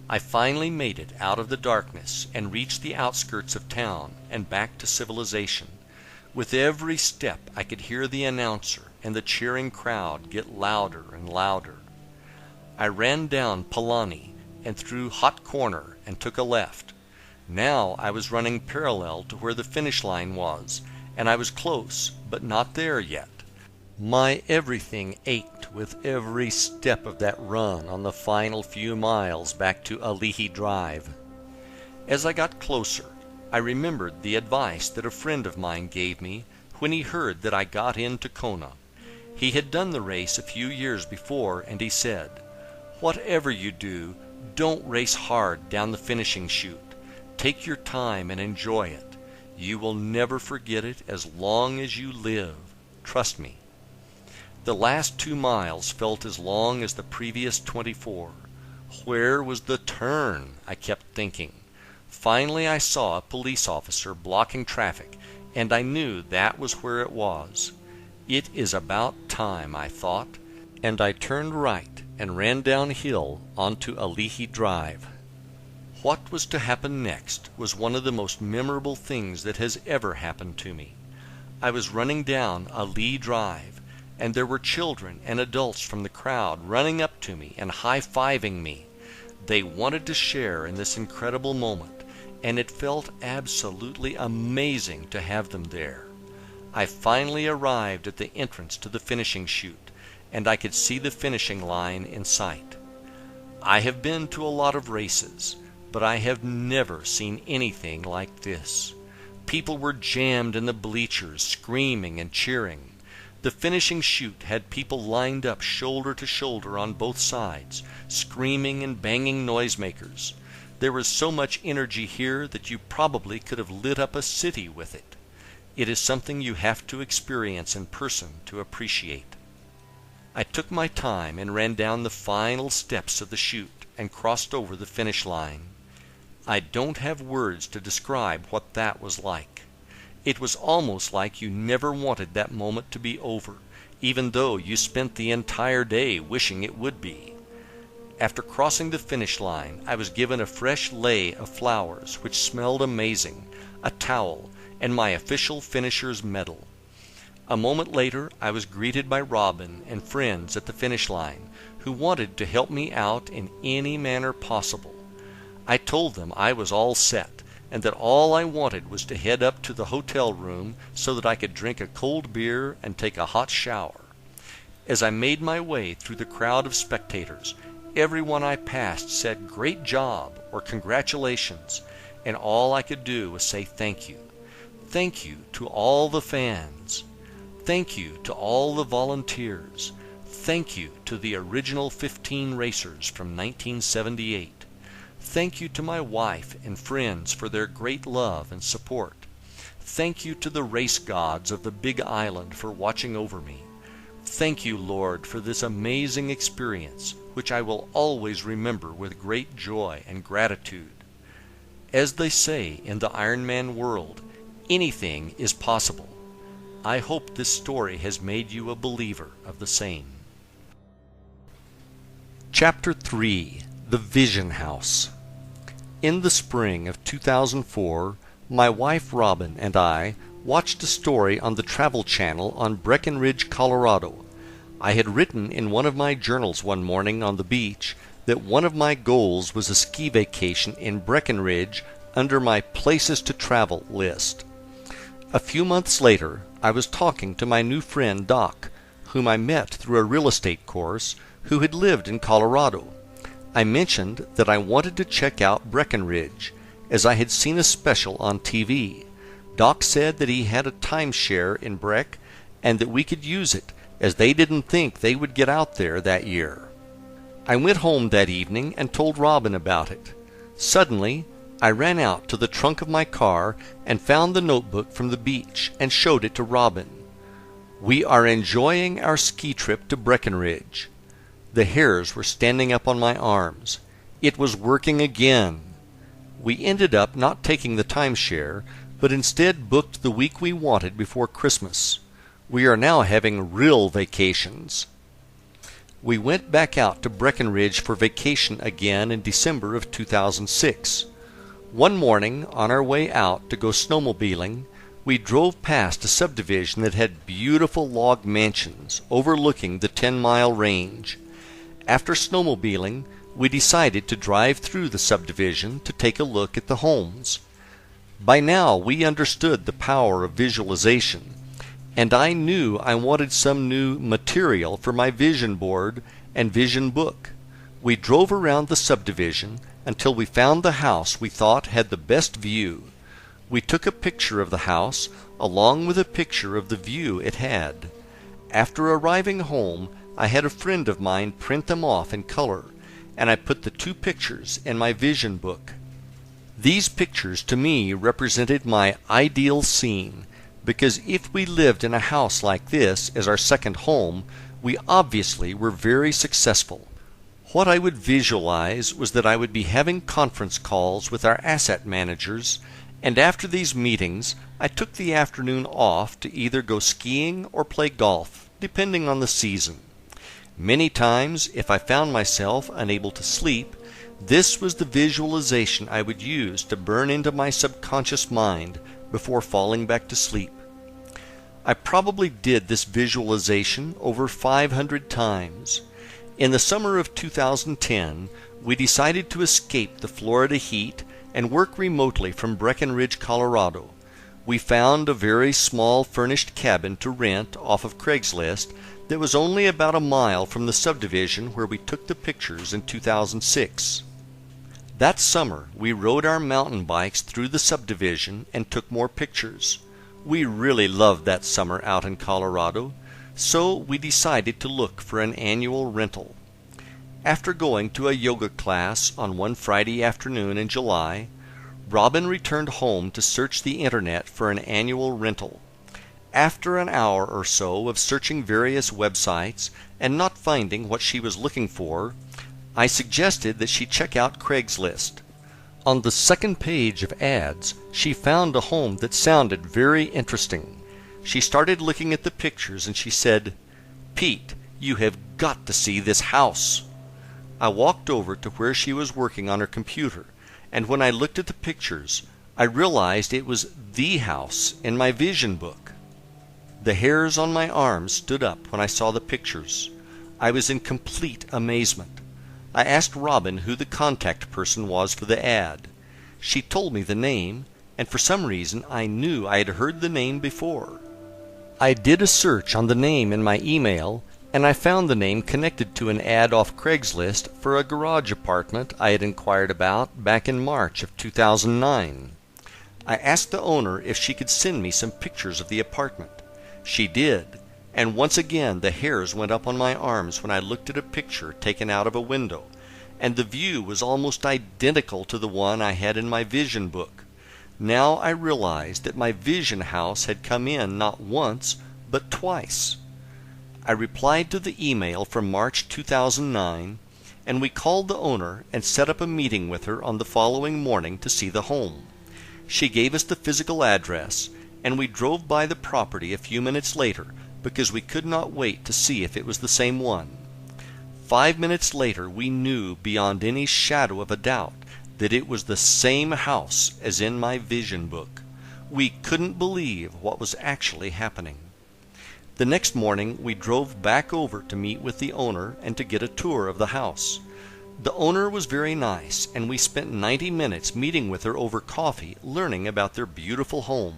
I finally made it out of the darkness and reached the outskirts of town and back to civilization. With every step I could hear the announcer and the cheering crowd get louder and louder. I ran down Palani and through Hot Corner and took a left. Now I was running parallel to where the finish line was, and I was close, but not there yet. My everything ached with every step of that run on the final few miles back to Ali'i Drive. As I got closer, I remembered the advice that a friend of mine gave me when he heard that I got into Kona. He had done the race a few years before, and he said, "Whatever you do, don't race hard down the finishing chute. Take your time and enjoy it. You will never forget it as long as you live. Trust me." The last 2 miles felt as long as the previous 24. Where was the turn? I kept thinking. Finally I saw a police officer blocking traffic, and I knew that was where it was. It is about time, I thought, and I turned right and ran downhill onto Ali'i Drive. What was to happen next was one of the most memorable things that has ever happened to me. I was running down Ali'i Drive, and there were children and adults from the crowd running up to me and high-fiving me. They wanted to share in this incredible moment, and it felt absolutely amazing to have them there. I finally arrived at the entrance to the finishing chute, and I could see the finishing line in sight. I have been to a lot of races, but I have never seen anything like this. People were jammed in the bleachers, screaming and cheering. The finishing chute had people lined up shoulder to shoulder on both sides, screaming and banging noisemakers. There was so much energy here that you probably could have lit up a city with it. It is something you have to experience in person to appreciate. I took my time and ran down the final steps of the chute and crossed over the finish line. I don't have words to describe what that was like. It was almost like you never wanted that moment to be over, even though you spent the entire day wishing it would be. After crossing the finish line, I was given a fresh lei of flowers which smelled amazing, a towel, and my official finisher's medal. A moment later, I was greeted by Robin and friends at the finish line who wanted to help me out in any manner possible. I told them I was all set, and that all I wanted was to head up to the hotel room so that I could drink a cold beer and take a hot shower. As I made my way through the crowd of spectators, everyone I passed said "Great job" or "Congratulations," and all I could do was say thank you. Thank you to all the fans. Thank you to all the volunteers. Thank you to the original 15 racers from 1978. Thank you to my wife and friends for their great love and support. Thank you to the race gods of the Big Island for watching over me. Thank you, Lord, for this amazing experience, which I will always remember with great joy and gratitude. As they say in the Ironman world, anything is possible. I hope this story has made you a believer of the same. Chapter 3: The Vision House. In the spring of 2004, my wife Robin and I watched a story on the Travel Channel on Breckenridge, Colorado. I had written in one of my journals one morning on the beach that one of my goals was a ski vacation in Breckenridge under my places to travel list. A few months later, I was talking to my new friend Doc, whom I met through a real estate course, who had lived in Colorado. I mentioned that I wanted to check out Breckenridge, as I had seen a special on TV. Doc said that he had a timeshare in Breck and that we could use it, as they didn't think they would get out there that year. I went home that evening and told Robin about it. Suddenly, I ran out to the trunk of my car and found the notebook from the beach and showed it to Robin. "We are enjoying our ski trip to Breckenridge." The hairs were standing up on my arms. It was working again. We ended up not taking the timeshare, but instead booked the week we wanted before Christmas. We are now having real vacations. We went back out to Breckenridge for vacation again in December of 2006. One morning, on our way out to go snowmobiling, we drove past a subdivision that had beautiful log mansions overlooking the 10-mile range. After snowmobiling, we decided to drive through the subdivision to take a look at the homes. By now, we understood the power of visualization, and I knew I wanted some new material for my vision board and vision book. We drove around the subdivision until we found the house we thought had the best view. We took a picture of the house along with a picture of the view it had. After arriving home, I had a friend of mine print them off in color, and I put the two pictures in my vision book. These pictures to me represented my ideal scene, because if we lived in a house like this as our second home, we obviously were very successful. What I would visualize was that I would be having conference calls with our asset managers, and after these meetings I took the afternoon off to either go skiing or play golf, depending on the season. Many times, if I found myself unable to sleep, this was the visualization I would use to burn into my subconscious mind before falling back to sleep. I probably did this visualization over 500 times. In the summer of 2010, we decided to escape the Florida heat and work remotely from Breckenridge, Colorado. We found a very small furnished cabin to rent off of Craigslist that was only about a mile from the subdivision where we took the pictures in 2006. That summer, we rode our mountain bikes through the subdivision and took more pictures. We really loved that summer out in Colorado, so we decided to look for an annual rental. After going to a yoga class on one Friday afternoon in July, Robin returned home to search the internet for an annual rental. After an hour or so of searching various websites and not finding what she was looking for, I suggested that she check out Craigslist. On the second page of ads, she found a home that sounded very interesting. She started looking at the pictures and she said, "Pete, you have got to see this house." I walked over to where she was working on her computer, and when I looked at the pictures, I realized it was the house in my vision book. The hairs on my arms stood up when I saw the pictures. I was in complete amazement. I asked Robin who the contact person was for the ad. She told me the name, and for some reason I knew I had heard the name before. I did a search on the name in my email, and I found the name connected to an ad off Craigslist for a garage apartment I had inquired about back in March of 2009. I asked the owner if she could send me some pictures of the apartment. She did, and once again the hairs went up on my arms when I looked at a picture taken out of a window, and the view was almost identical to the one I had in my vision book. Now I realized that my vision house had come in not once, but twice. I replied to the email from March 2009, and we called the owner and set up a meeting with her on the following morning to see the home. She gave us the physical address, and we drove by the property a few minutes later because we could not wait to see if it was the same one. 5 minutes later we knew beyond any shadow of a doubt that it was the same house as in my vision book. We couldn't believe what was actually happening. The next morning we drove back over to meet with the owner and to get a tour of the house. The owner was very nice, and we spent 90 minutes meeting with her over coffee, learning about their beautiful home.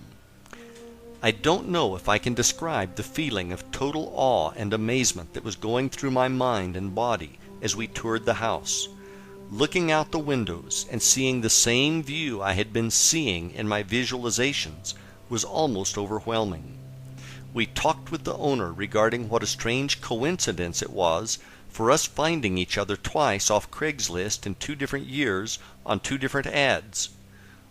I don't know if I can describe the feeling of total awe and amazement that was going through my mind and body as we toured the house. Looking out the windows and seeing the same view I had been seeing in my visualizations was almost overwhelming. We talked with the owner regarding what a strange coincidence it was for us finding each other twice off Craigslist in 2 different years on 2 different ads.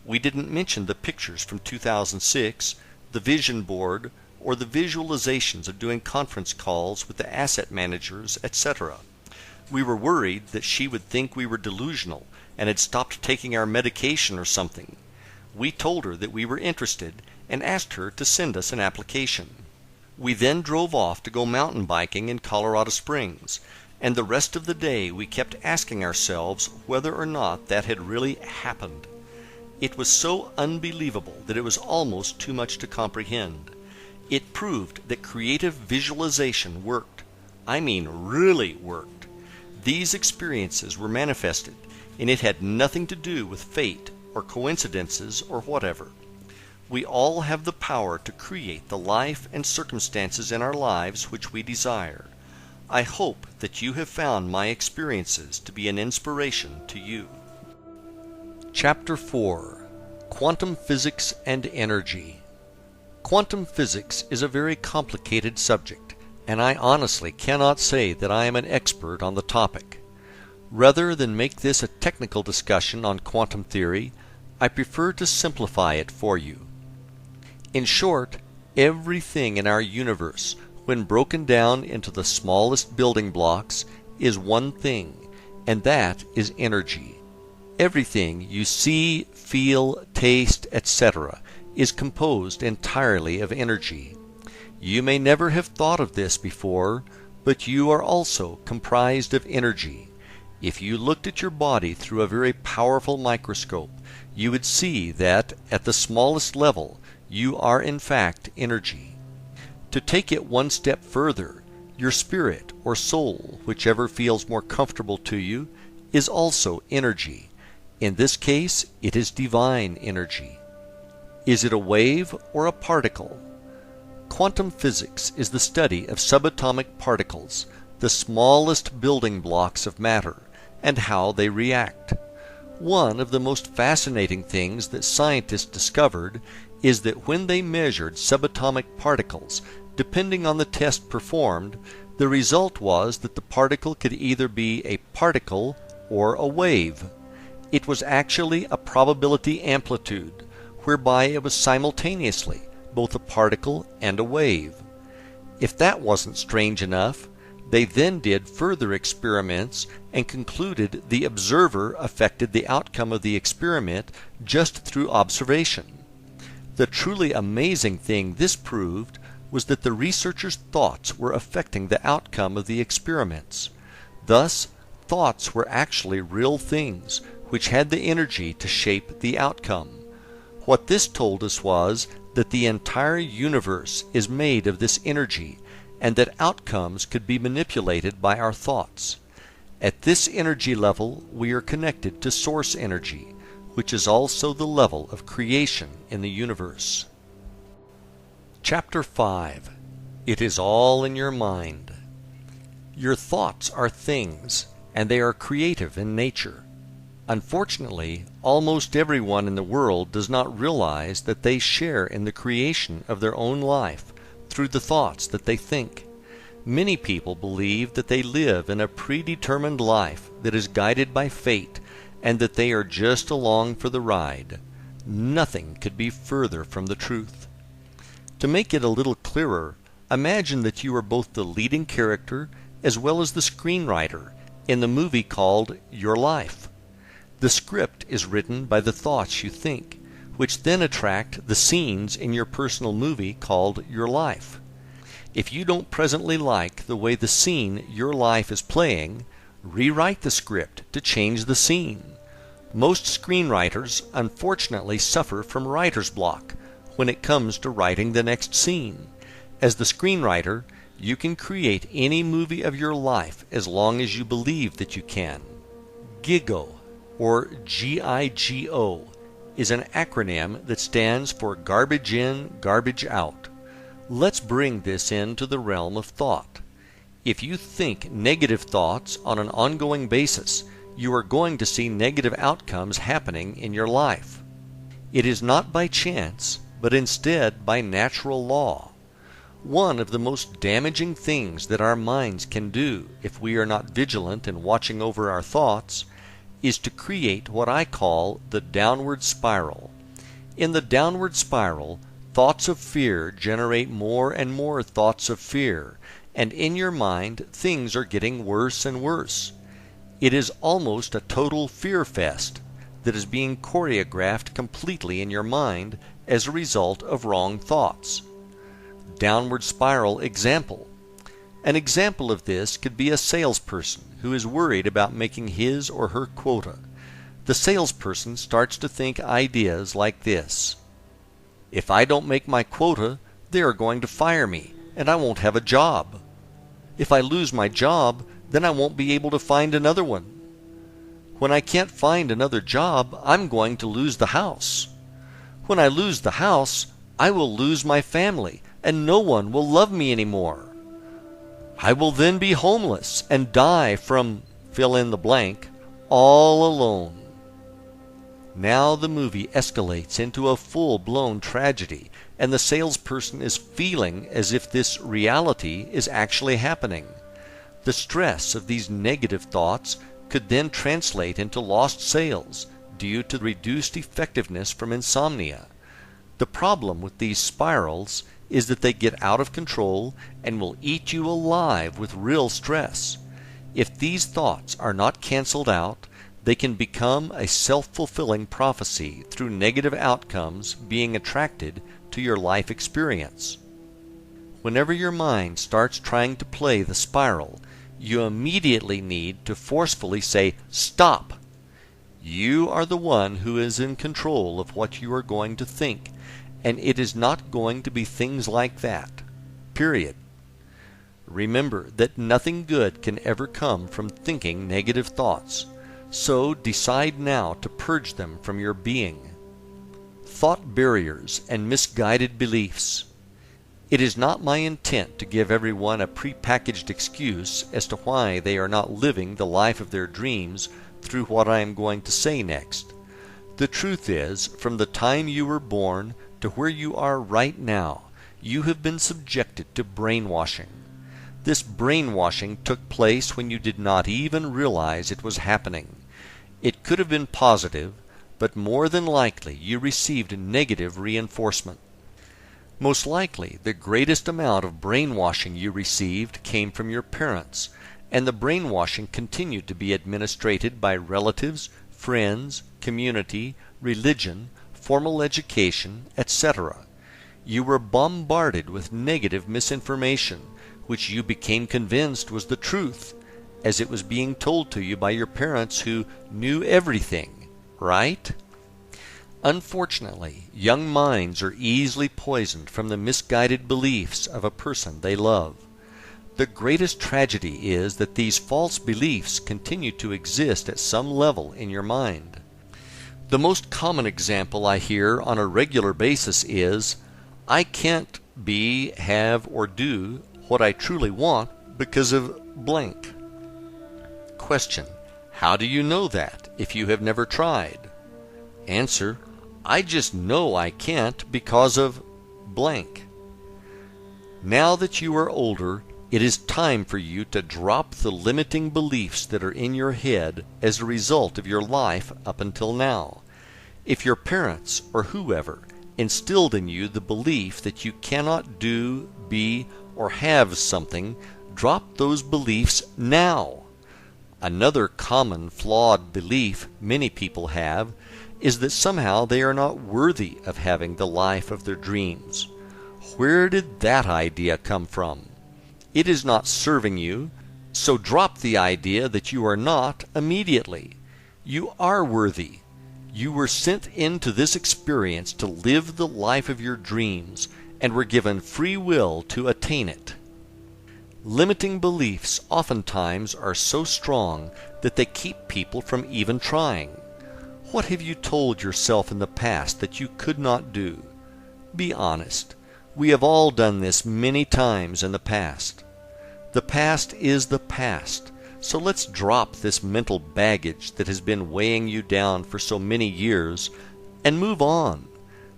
We didn't mention the pictures from 2006, the vision board, or the visualizations of doing conference calls with the asset managers, etc. We were worried that she would think we were delusional and had stopped taking our medication or something. We told her that we were interested and asked her to send us an application. We then drove off to go mountain biking in Colorado Springs, and the rest of the day we kept asking ourselves whether or not that had really happened. It was so unbelievable that it was almost too much to comprehend. It proved that creative visualization worked. I mean, really worked. These experiences were manifested, and it had nothing to do with fate or coincidences or whatever. We all have the power to create the life and circumstances in our lives which we desire. I hope that you have found my experiences to be an inspiration to you. Chapter 4: Quantum Physics and Energy. Quantum physics is a very complicated subject, and I honestly cannot say that I am an expert on the topic. Rather than make this a technical discussion on quantum theory, I prefer to simplify it for you. In short, everything in our universe, when broken down into the smallest building blocks, is one thing, and that is energy. Everything you see, feel, taste, etc. is composed entirely of energy. You may never have thought of this before, but you are also comprised of energy. If you looked at your body through a very powerful microscope, you would see that, at the smallest level, you are in fact energy. To take it one step further, your spirit or soul, whichever feels more comfortable to you, is also energy. In this case, it is divine energy. Is it a wave or a particle? Quantum physics is the study of subatomic particles, the smallest building blocks of matter, and how they react. One of the most fascinating things that scientists discovered is that when they measured subatomic particles, depending on the test performed, the result was that the particle could either be a particle or a wave. It was actually a probability amplitude, whereby it was simultaneously both a particle and a wave. If that wasn't strange enough, they then did further experiments and concluded the observer affected the outcome of the experiment just through observation. The truly amazing thing this proved was that the researchers' thoughts were affecting the outcome of the experiments. Thus, thoughts were actually real things, which had the energy to shape the outcome. What this told us was that the entire universe is made of this energy, and that outcomes could be manipulated by our thoughts. At this energy level, we are connected to source energy, which is also the level of creation in the universe. Chapter 5: It is all in your mind. Your thoughts are things, and they are creative in nature. Unfortunately, almost everyone in the world does not realize that they share in the creation of their own life through the thoughts that they think. Many people believe that they live in a predetermined life that is guided by fate, and that they are just along for the ride. Nothing could be further from the truth. To make it a little clearer, imagine that you are both the leading character as well as the screenwriter in the movie called Your Life. The script is written by the thoughts you think, which then attract the scenes in your personal movie called Your Life. If you don't presently like the way the scene Your Life is playing, rewrite the script to change the scene. Most screenwriters unfortunately suffer from writer's block when it comes to writing the next scene. As the screenwriter, you can create any movie of your life as long as you believe that you can. GIGO, or G-I-G-O, is an acronym that stands for Garbage In, Garbage Out. Let's bring this into the realm of thought. If you think negative thoughts on an ongoing basis, you are going to see negative outcomes happening in your life. It is not by chance, but instead by natural law. One of the most damaging things that our minds can do if we are not vigilant in watching over our thoughts is to create what I call the downward spiral. In the downward spiral, thoughts of fear generate more and more thoughts of fear, and in your mind things are getting worse and worse. It is almost a total fear fest that is being choreographed completely in your mind as a result of wrong thoughts. Downward spiral example. An example of this could be a salesperson who is worried about making his or her quota. The salesperson starts to think ideas like this: if I don't make my quota, they are going to fire me, and I won't have a job. If I lose my job, then I won't be able to find another one. When I can't find another job, I'm going to lose the house. When I lose the house, I will lose my family, and no one will love me anymore. I will then be homeless and die from fill in the blank, all alone. Now the movie escalates into a full-blown tragedy, and the salesperson is feeling as if this reality is actually happening. The stress of these negative thoughts could then translate into lost sales due to reduced effectiveness from insomnia. The problem with these spirals is that they get out of control and will eat you alive with real stress. If these thoughts are not canceled out, they can become a self-fulfilling prophecy through negative outcomes being attracted to your life experience. Whenever your mind starts trying to play the spiral, you immediately need to forcefully say, "Stop!" You are the one who is in control of what you are going to think, and it is not going to be things like that. Period. Remember that nothing good can ever come from thinking negative thoughts, so decide now to purge them from your being. Thought barriers and misguided beliefs. It is not my intent to give everyone a prepackaged excuse as to why they are not living the life of their dreams through what I am going to say next. The truth is, from the time you were born to where you are right now, you have been subjected to brainwashing. This brainwashing took place when you did not even realize it was happening. It could have been positive, but more than likely you received negative reinforcement. Most likely, the greatest amount of brainwashing you received came from your parents, and the brainwashing continued to be administered by relatives, friends, community, religion, formal education, etc. You were bombarded with negative misinformation, which you became convinced was the truth, as it was being told to you by your parents who knew everything, right? Unfortunately, young minds are easily poisoned from the misguided beliefs of a person they love. The greatest tragedy is that these false beliefs continue to exist at some level in your mind. The most common example I hear on a regular basis is, "I can't be, have, or do what I truly want because of blank." Question: how do you know that if you have never tried? Answer: I just know I can't because of blank. Now that you are older, it is time for you to drop the limiting beliefs that are in your head as a result of your life up until now. If your parents or whoever instilled in you the belief that you cannot do, be, or have something, drop those beliefs now. Another common flawed belief many people have is that somehow they are not worthy of having the life of their dreams. Where did that idea come from? It is not serving you, so drop the idea that you are not immediately. You are worthy. You were sent into this experience to live the life of your dreams and were given free will to attain it. Limiting beliefs oftentimes are so strong that they keep people from even trying. What have you told yourself in the past that you could not do? Be honest. We have all done this many times in the past. The past is the past, so let's drop this mental baggage that has been weighing you down for so many years and move on.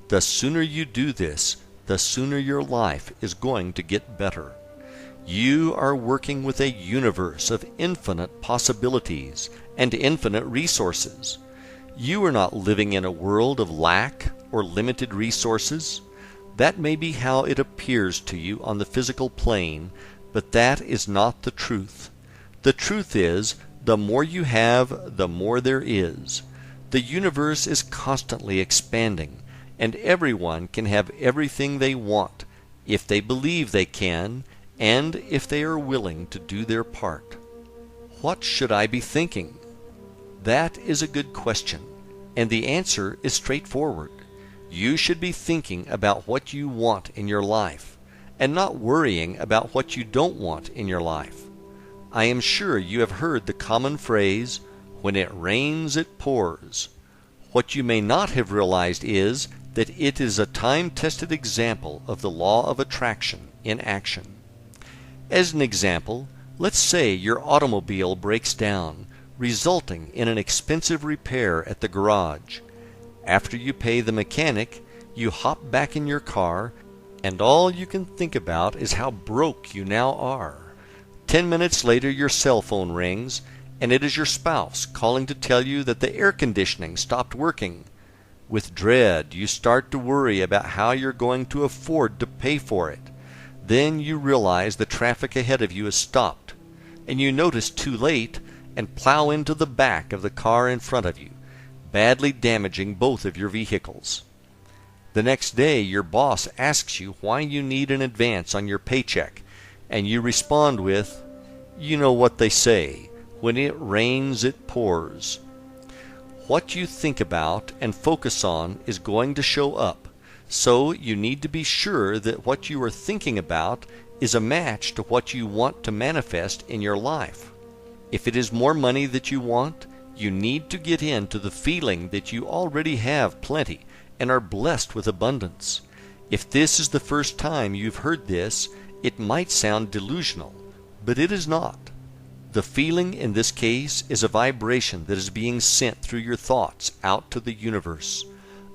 The sooner you do this, the sooner your life is going to get better. You are working with a universe of infinite possibilities and infinite resources. You are not living in a world of lack or limited resources. That may be how it appears to you on the physical plane, but that is not the truth. The truth is The more you have, the more there is. The universe is constantly expanding, and everyone can have everything they want, if they believe they can, and if they are willing to do their part. What should I be thinking? That is a good question, and the answer is straightforward. You should be thinking about what you want in your life, and not worrying about what you don't want in your life. I am sure you have heard the common phrase, "When it rains, it pours." What you may not have realized is that it is a time-tested example of the law of attraction in action. As an example, let's say your automobile breaks down, resulting in an expensive repair at the garage. After you pay the mechanic, you hop back in your car, and all you can think about is how broke you now are. 10 minutes later your cell phone rings, and it is your spouse calling to tell you that the air conditioning stopped working. With dread, you start to worry about how you're going to afford to pay for it. Then you realize the traffic ahead of you is stopped, and you notice too late and plow into the back of the car in front of you, badly damaging both of your vehicles. The next day, your boss asks you why you need an advance on your paycheck, and you respond with, "You know what they say, when it rains, it pours." What you think about and focus on is going to show up, so you need to be sure that what you are thinking about is a match to what you want to manifest in your life. If it is more money that you want, you need to get into the feeling that you already have plenty and are blessed with abundance. If this is the first time you've heard this, it might sound delusional, but it is not. The feeling in this case is a vibration that is being sent through your thoughts out to the universe.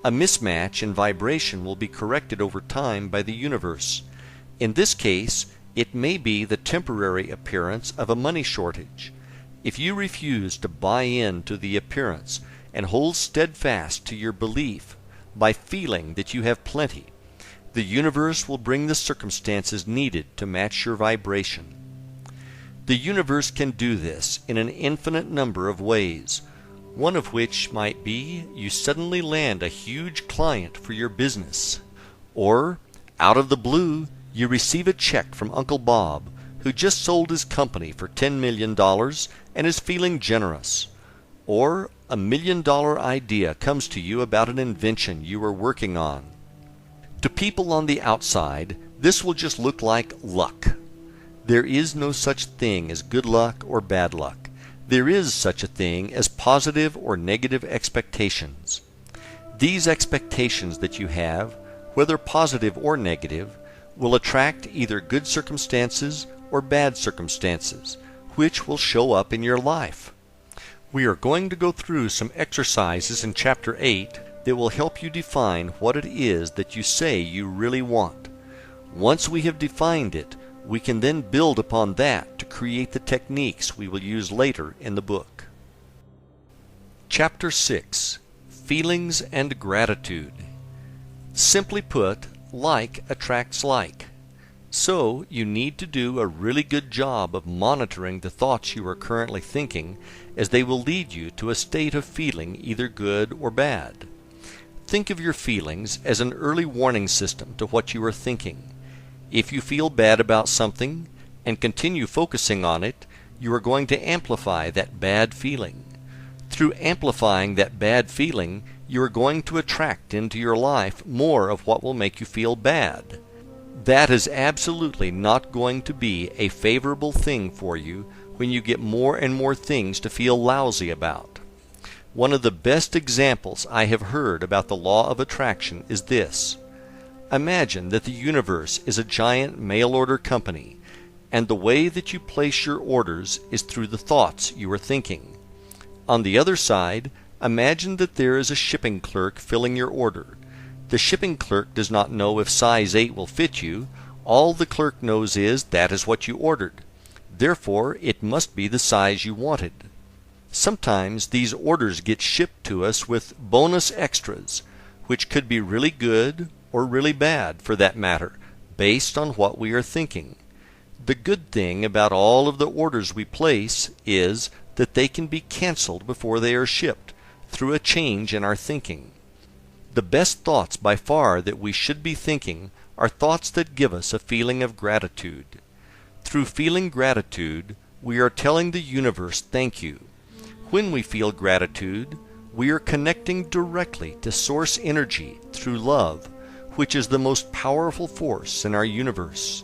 A mismatch in vibration will be corrected over time by the universe. In this case, it may be the temporary appearance of a money shortage. If you refuse to buy into the appearance and hold steadfast to your belief by feeling that you have plenty, the universe will bring the circumstances needed to match your vibration. The universe can do this in an infinite number of ways, one of which might be you suddenly land a huge client for your business, or, out of the blue, you receive a check from Uncle Bob, who just sold his company for $10 million and is feeling generous, or a $1 million idea comes to you about an invention you are working on. To people on the outside, this will just look like luck. There is no such thing as good luck or bad luck. There is such a thing as positive or negative expectations. These expectations that you have, whether positive or negative, will attract either good circumstances or bad circumstances, which will show up in your life. We are going to go through some exercises in Chapter 8 that will help you define what it is that you say you really want. Once we have defined it, we can then build upon that to create the techniques we will use later in the book. Chapter 6. Feelings and Gratitude. Simply put, like attracts like. So, you need to do a really good job of monitoring the thoughts you are currently thinking, as they will lead you to a state of feeling either good or bad. Think of your feelings as an early warning system to what you are thinking. If you feel bad about something and continue focusing on it, you are going to amplify that bad feeling. Through amplifying that bad feeling, you are going to attract into your life more of what will make you feel bad. That is absolutely not going to be a favorable thing for you when you get more and more things to feel lousy about. One of the best examples I have heard about the law of attraction is this. Imagine that the universe is a giant mail-order company, and the way that you place your orders is through the thoughts you are thinking. On the other side, imagine that there is a shipping clerk filling your order. The shipping clerk does not know if size 8 will fit you. All the clerk knows is that is what you ordered. Therefore, it must be the size you wanted. Sometimes these orders get shipped to us with bonus extras, which could be really good or really bad for that matter, based on what we are thinking. The good thing about all of the orders we place is that they can be canceled before they are shipped through a change in our thinking. The best thoughts by far that we should be thinking are thoughts that give us a feeling of gratitude. Through feeling gratitude, we are telling the universe thank you. When we feel gratitude, we are connecting directly to source energy through love, which is the most powerful force in our universe.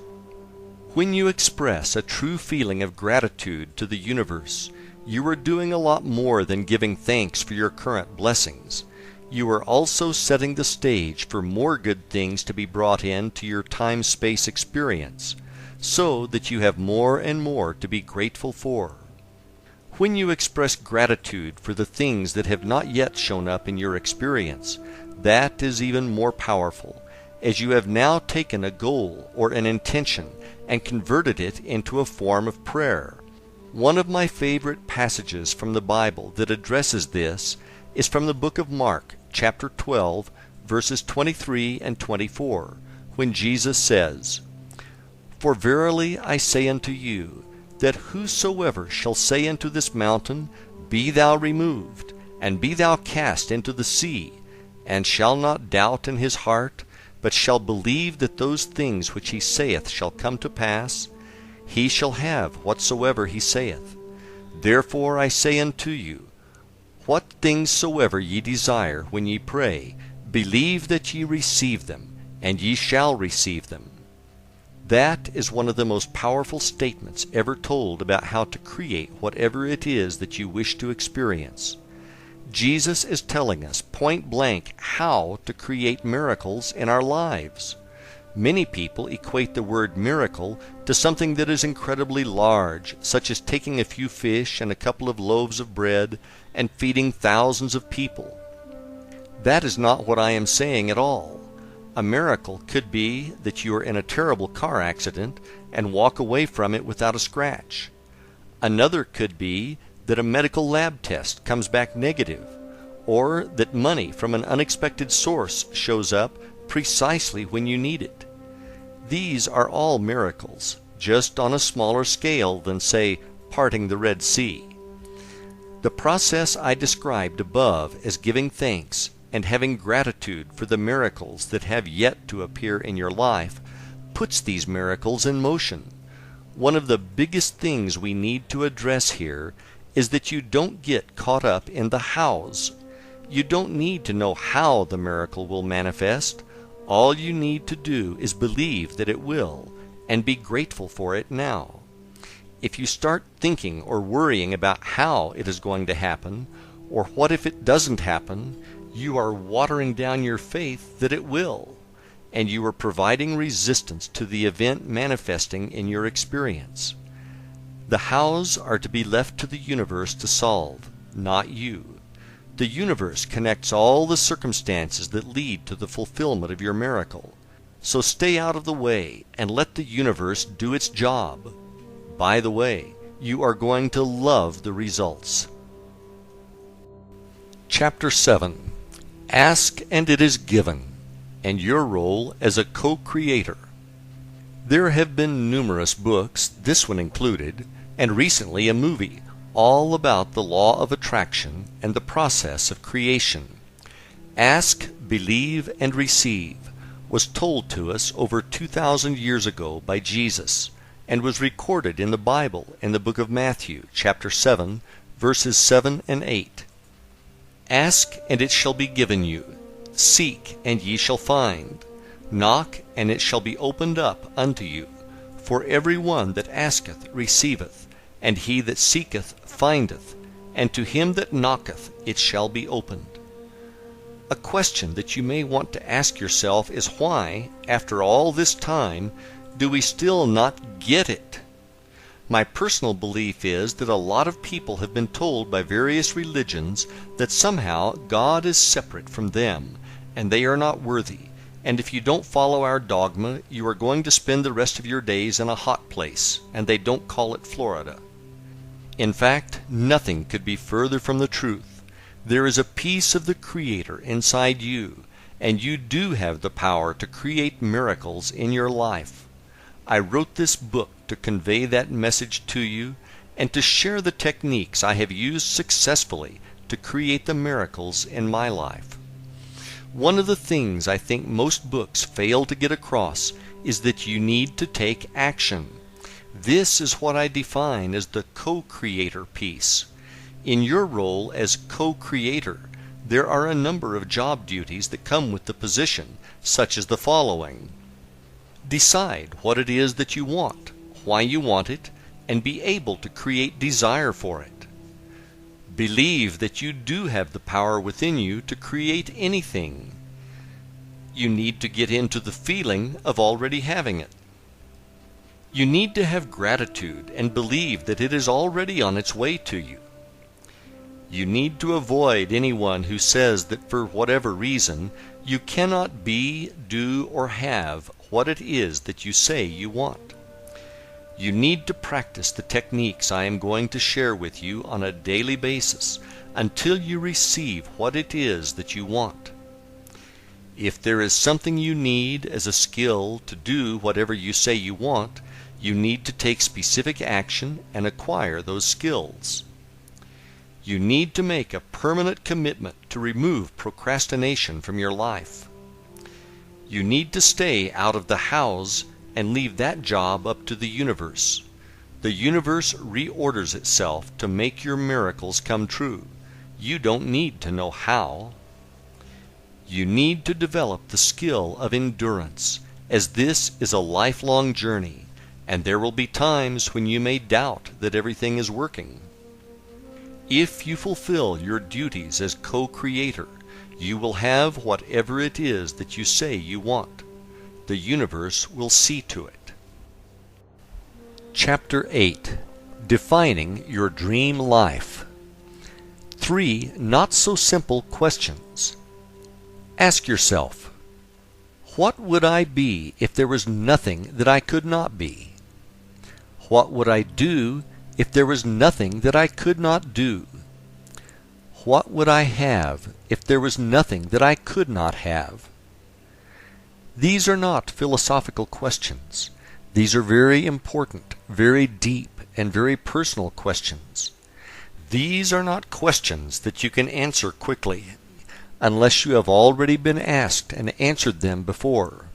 When you express a true feeling of gratitude to the universe, you are doing a lot more than giving thanks for your current blessings. You are also setting the stage for more good things to be brought into your time-space experience, so that you have more and more to be grateful for. When you express gratitude for the things that have not yet shown up in your experience, that is even more powerful, as you have now taken a goal or an intention and converted it into a form of prayer. One of my favorite passages from the Bible that addresses this is from the book of Mark, chapter 12, verses 23 and 24, when Jesus says, "For verily I say unto you, that whosoever shall say unto this mountain, Be thou removed, and be thou cast into the sea, and shall not doubt in his heart, but shall believe that those things which he saith shall come to pass, he shall have whatsoever he saith. Therefore I say unto you, what things soever ye desire when ye pray, believe that ye receive them, and ye shall receive them." That is one of the most powerful statements ever told about how to create whatever it is that you wish to experience. Jesus is telling us point blank how to create miracles in our lives. Many people equate the word miracle to something that is incredibly large, such as taking a few fish and a couple of loaves of bread and feeding thousands of people. That is not what I am saying at all. A miracle could be that you are in a terrible car accident and walk away from it without a scratch. Another could be that a medical lab test comes back negative, or that money from an unexpected source shows up precisely when you need it. These are all miracles, just on a smaller scale than, say, parting the Red Sea. The process I described above as giving thanks and having gratitude for the miracles that have yet to appear in your life puts these miracles in motion. One of the biggest things we need to address here is that you don't get caught up in the hows. You don't need to know how the miracle will manifest. All you need to do is believe that it will, and be grateful for it now. If you start thinking or worrying about how it is going to happen, or what if it doesn't happen, you are watering down your faith that it will, and you are providing resistance to the event manifesting in your experience. The hows are to be left to the universe to solve, not you. The universe connects all the circumstances that lead to the fulfillment of your miracle. So stay out of the way and let the universe do its job. By the way, you are going to love the results. Chapter 7. Ask and it is given, and your role as a co-creator. There have been numerous books, this one included, and recently a movie, all about the law of attraction and the process of creation. Ask, believe, and receive was told to us over 2,000 years ago by Jesus, and was recorded in the Bible in the book of Matthew, chapter 7, verses 7 and 8. Ask, and it shall be given you. Seek, and ye shall find. Knock, and it shall be opened up unto you. For every one that asketh receiveth, and he that seeketh findeth, and to him that knocketh it shall be opened. A question that you may want to ask yourself is why, after all this time, do we still not get it? My personal belief is that a lot of people have been told by various religions that somehow God is separate from them, and they are not worthy, and if you don't follow our dogma, you are going to spend the rest of your days in a hot place, and they don't call it Florida. In fact, nothing could be further from the truth. There is a piece of the Creator inside you, and you do have the power to create miracles in your life. I wrote this book to convey that message to you, and to share the techniques I have used successfully to create the miracles in my life. One of the things I think most books fail to get across is that you need to take action. This is what I define as the co-creator piece. In your role as co-creator, there are a number of job duties that come with the position, such as the following. Decide what it is that you want, why you want it, and be able to create desire for it. Believe that you do have the power within you to create anything. You need to get into the feeling of already having it. You need to have gratitude and believe that it is already on its way to you. You need to avoid anyone who says that for whatever reason you cannot be, do, or have what it is that you say you want. You need to practice the techniques I am going to share with you on a daily basis until you receive what it is that you want. If there is something you need as a skill to do whatever you say you want, you need to take specific action and acquire those skills. You need to make a permanent commitment to remove procrastination from your life. You need to stay out of the hows and leave that job up to the universe. The universe reorders itself to make your miracles come true. You don't need to know how. You need to develop the skill of endurance, as this is a lifelong journey, and there will be times when you may doubt that everything is working. If you fulfill your duties as co-creator, you will have whatever it is that you say you want. The universe will see to it. Chapter 8. Defining Your Dream Life. 3 not-so-simple questions. Ask yourself, what would I be if there was nothing that I could not be? What would I do if there was nothing that I could not do? What would I have if there was nothing that I could not have? These are not philosophical questions. These are very important, very deep, and very personal questions. These are not questions that you can answer quickly, unless you have already been asked and answered them before.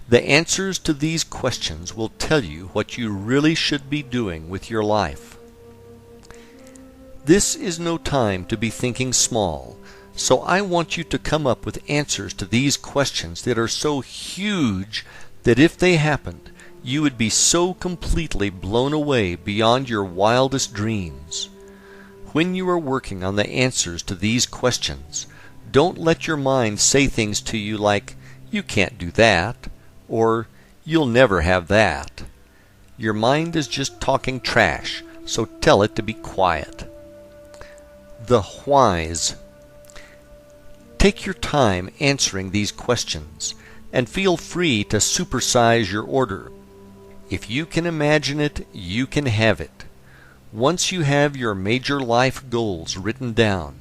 The answers to these questions will tell you what you really should be doing with your life. This is no time to be thinking small, so I want you to come up with answers to these questions that are so huge that if they happened, you would be so completely blown away beyond your wildest dreams. When you are working on the answers to these questions, don't let your mind say things to you like, "You can't do that," or "You'll never have that." Your mind is just talking trash, so tell it to be quiet. The whys. Take your time answering these questions, and feel free to supersize your order. If you can imagine it, you can have it. Once you have your major life goals written down,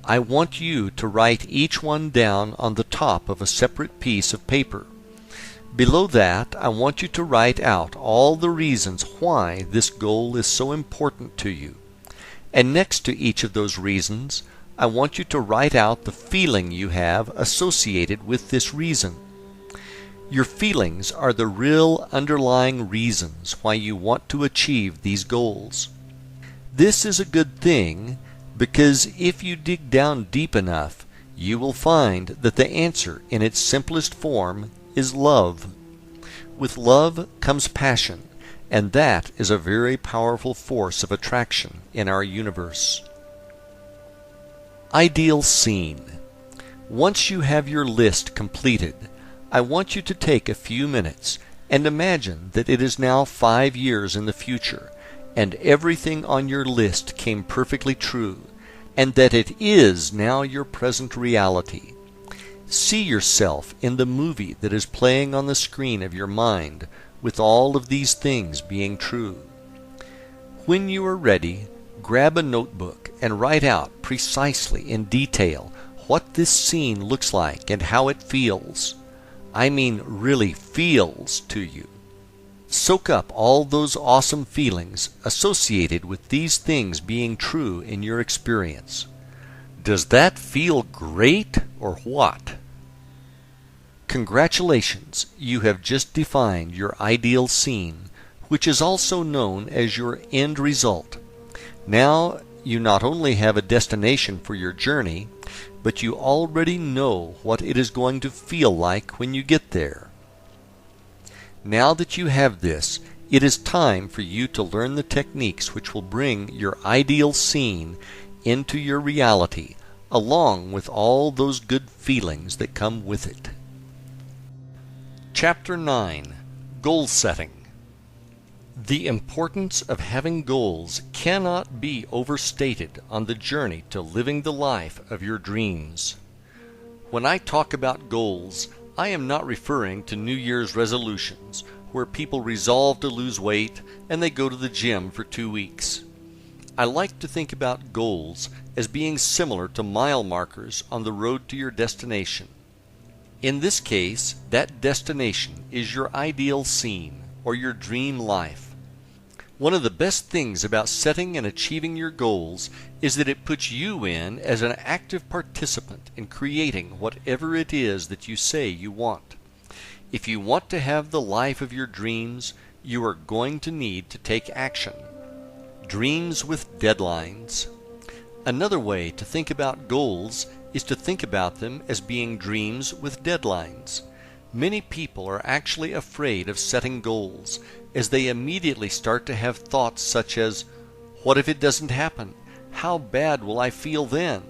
I want you to write each one down on the top of a separate piece of paper. Below that, I want you to write out all the reasons why this goal is so important to you. And next to each of those reasons, I want you to write out the feeling you have associated with this reason. Your feelings are the real underlying reasons why you want to achieve these goals. This is a good thing because if you dig down deep enough, you will find that the answer in its simplest form is love. With love comes passion, and that is a very powerful force of attraction in our universe. Ideal scene. Once you have your list completed, I want you to take a few minutes and imagine that it is now 5 years in the future, and everything on your list came perfectly true, and that it is now your present reality. See yourself in the movie that is playing on the screen of your mind, with all of these things being true. When you are ready, grab a notebook and write out precisely in detail what this scene looks like and how it feels. I mean really feels to you. Soak up all those awesome feelings associated with these things being true in your experience. Does that feel great or what? Congratulations, you have just defined your ideal scene, which is also known as your end result. Now you not only have a destination for your journey, but you already know what it is going to feel like when you get there. Now that you have this, it is time for you to learn the techniques which will bring your ideal scene into your reality, along with all those good feelings that come with it. Chapter 9. Goal Setting. The importance of having goals cannot be overstated on the journey to living the life of your dreams. When I talk about goals, I am not referring to New Year's resolutions, where people resolve to lose weight and they go to the gym for 2 weeks. I like to think about goals as being similar to mile markers on the road to your destination. In this case, that destination is your ideal scene or your dream life. One of the best things about setting and achieving your goals is that it puts you in as an active participant in creating whatever it is that you say you want. If you want to have the life of your dreams, you are going to need to take action. Dreams with deadlines. Another way to think about goals is to think about them as being dreams with deadlines. Many people are actually afraid of setting goals, as they immediately start to have thoughts such as, what if it doesn't happen? How bad will I feel then?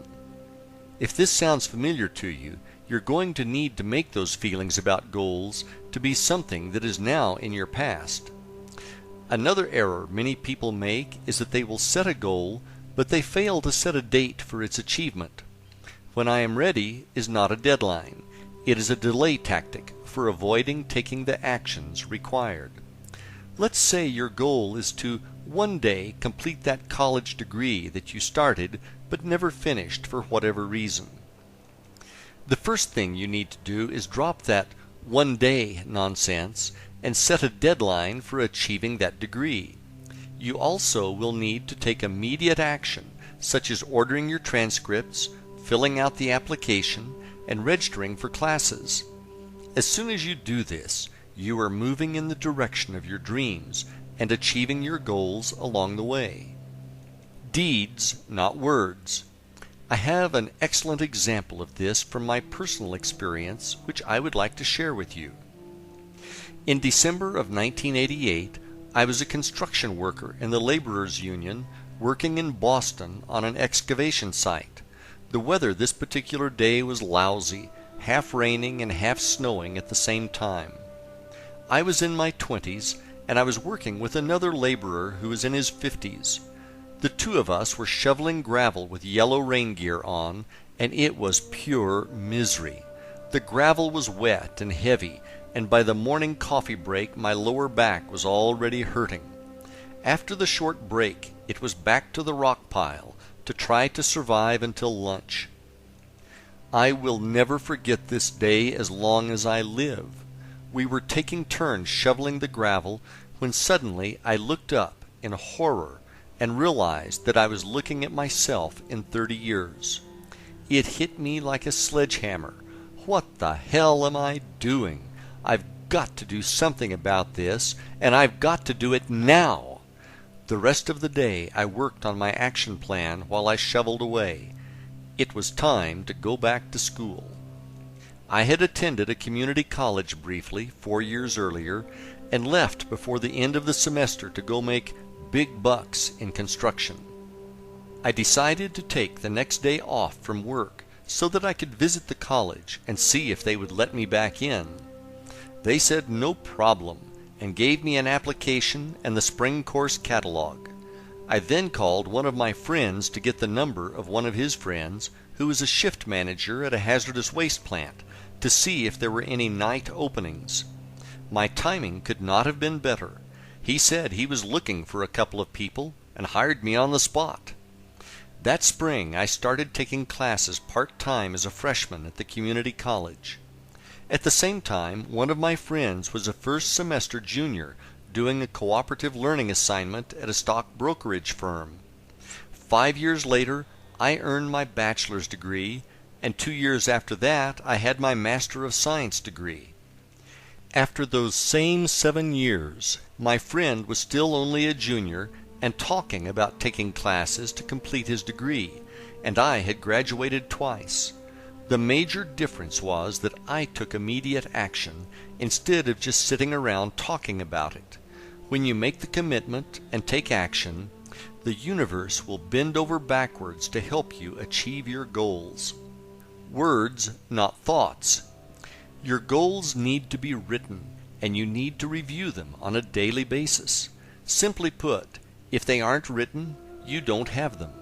If this sounds familiar to you, you're going to need to make those feelings about goals to be something that is now in your past. Another error many people make is that they will set a goal, but they fail to set a date for its achievement. When I am ready is not a deadline. It is a delay tactic for avoiding taking the actions required. Let's say your goal is to one day complete that college degree that you started but never finished for whatever reason. The first thing you need to do is drop that one day nonsense and set a deadline for achieving that degree. You also will need to take immediate action, such as ordering your transcripts, filling out the application, and registering for classes. As soon as you do this, you are moving in the direction of your dreams and achieving your goals along the way. Deeds, not words. I have an excellent example of this from my personal experience, which I would like to share with you. In December of 1988, I was a construction worker in the Laborers Union working in Boston on an excavation site. The weather this particular day was lousy, half raining and half snowing at the same time. I was in my 20s, and I was working with another laborer who was in his 50s. The two of us were shoveling gravel with yellow rain gear on, and it was pure misery. The gravel was wet and heavy, and by the morning coffee break my lower back was already hurting. After the short break, it was back to the rock pile to try to survive until lunch. I will never forget this day as long as I live. We were taking turns shoveling the gravel when suddenly I looked up in horror and realized that I was looking at myself in 30 years. It hit me like a sledgehammer. What the hell am I doing? I've got to do something about this, and I've got to do it now. The rest of the day I worked on my action plan while I shoveled away. It was time to go back to school. I had attended a community college briefly 4 years earlier and left before the end of the semester to go make big bucks in construction. I decided to take the next day off from work so that I could visit the college and see if they would let me back in. They said no problem and gave me an application and the spring course catalog. I then called one of my friends to get the number of one of his friends who was a shift manager at a hazardous waste plant to see if there were any night openings. My timing could not have been better. He said he was looking for a couple of people and hired me on the spot. That spring I started taking classes part-time as a freshman at the community college. At the same time, one of my friends was a first-semester junior doing a cooperative learning assignment at a stock brokerage firm. 5 years later, I earned my bachelor's degree, and 2 years after that, I had my Master of Science degree. After those same 7 years, my friend was still only a junior and talking about taking classes to complete his degree, and I had graduated twice. The major difference was that I took immediate action instead of just sitting around talking about it. When you make the commitment and take action, the universe will bend over backwards to help you achieve your goals. Words, not thoughts. Your goals need to be written, and you need to review them on a daily basis. Simply put, if they aren't written, you don't have them.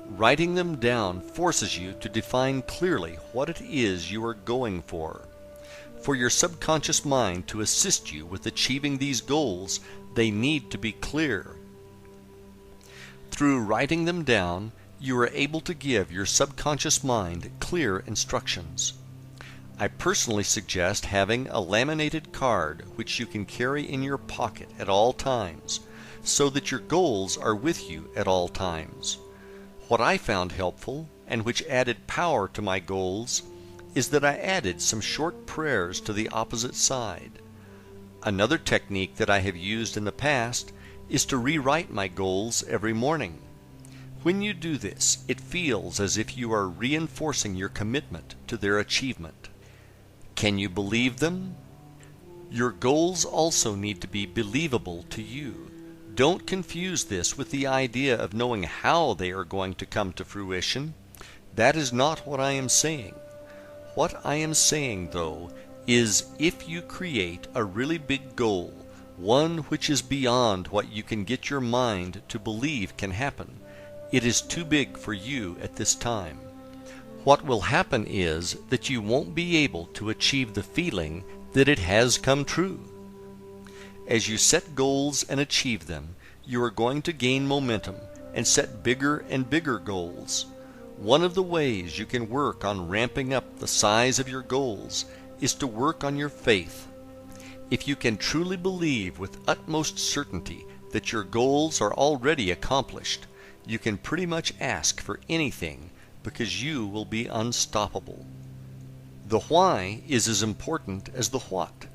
Writing them down forces you to define clearly what it is you are going for. For your subconscious mind to assist you with achieving these goals, they need to be clear. Through writing them down, you are able to give your subconscious mind clear instructions. I personally suggest having a laminated card which you can carry in your pocket at all times, so that your goals are with you at all times. What I found helpful, and which added power to my goals, is that I added some short prayers to the opposite side. Another technique that I have used in the past is to rewrite my goals every morning. When you do this, it feels as if you are reinforcing your commitment to their achievement. Can you believe them? Your goals also need to be believable to you. Don't confuse this with the idea of knowing how they are going to come to fruition. That is not what I am saying. What I am saying, though, is if you create a really big goal, one which is beyond what you can get your mind to believe can happen, it is too big for you at this time. What will happen is that you won't be able to achieve the feeling that it has come true. As you set goals and achieve them, you are going to gain momentum and set bigger and bigger goals. One of the ways you can work on ramping up the size of your goals is to work on your faith. If you can truly believe with utmost certainty that your goals are already accomplished, you can pretty much ask for anything because you will be unstoppable. The why is as important as the what.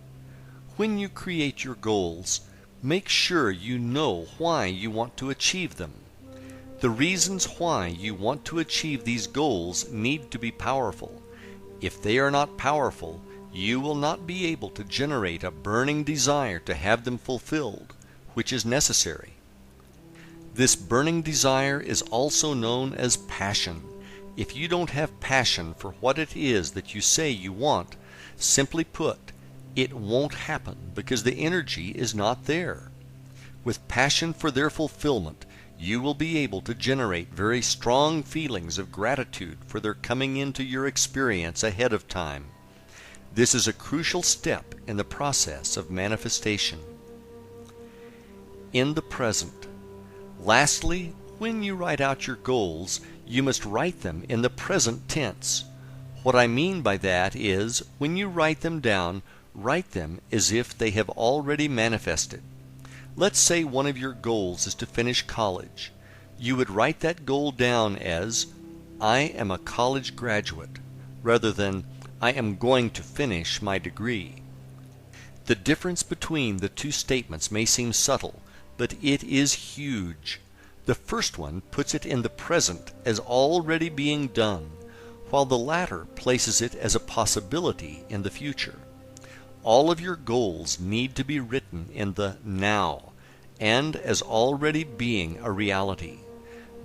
When you create your goals, make sure you know why you want to achieve them. The reasons why you want to achieve these goals need to be powerful. If they are not powerful, you will not be able to generate a burning desire to have them fulfilled, which is necessary. This burning desire is also known as passion. If you don't have passion for what it is that you say you want, simply put, it won't happen because the energy is not there. With passion for their fulfillment, you will be able to generate very strong feelings of gratitude for their coming into your experience ahead of time. This is a crucial step in the process of manifestation. In the present. Lastly, when you write out your goals, you must write them in the present tense. What I mean by that is, when you write them down, write them as if they have already manifested. Let's say one of your goals is to finish college. You would write that goal down as, I am a college graduate, rather than, I am going to finish my degree. The difference between the two statements may seem subtle, but it is huge. The first one puts it in the present as already being done, while the latter places it as a possibility in the future. All of your goals need to be written in the now, and as already being a reality.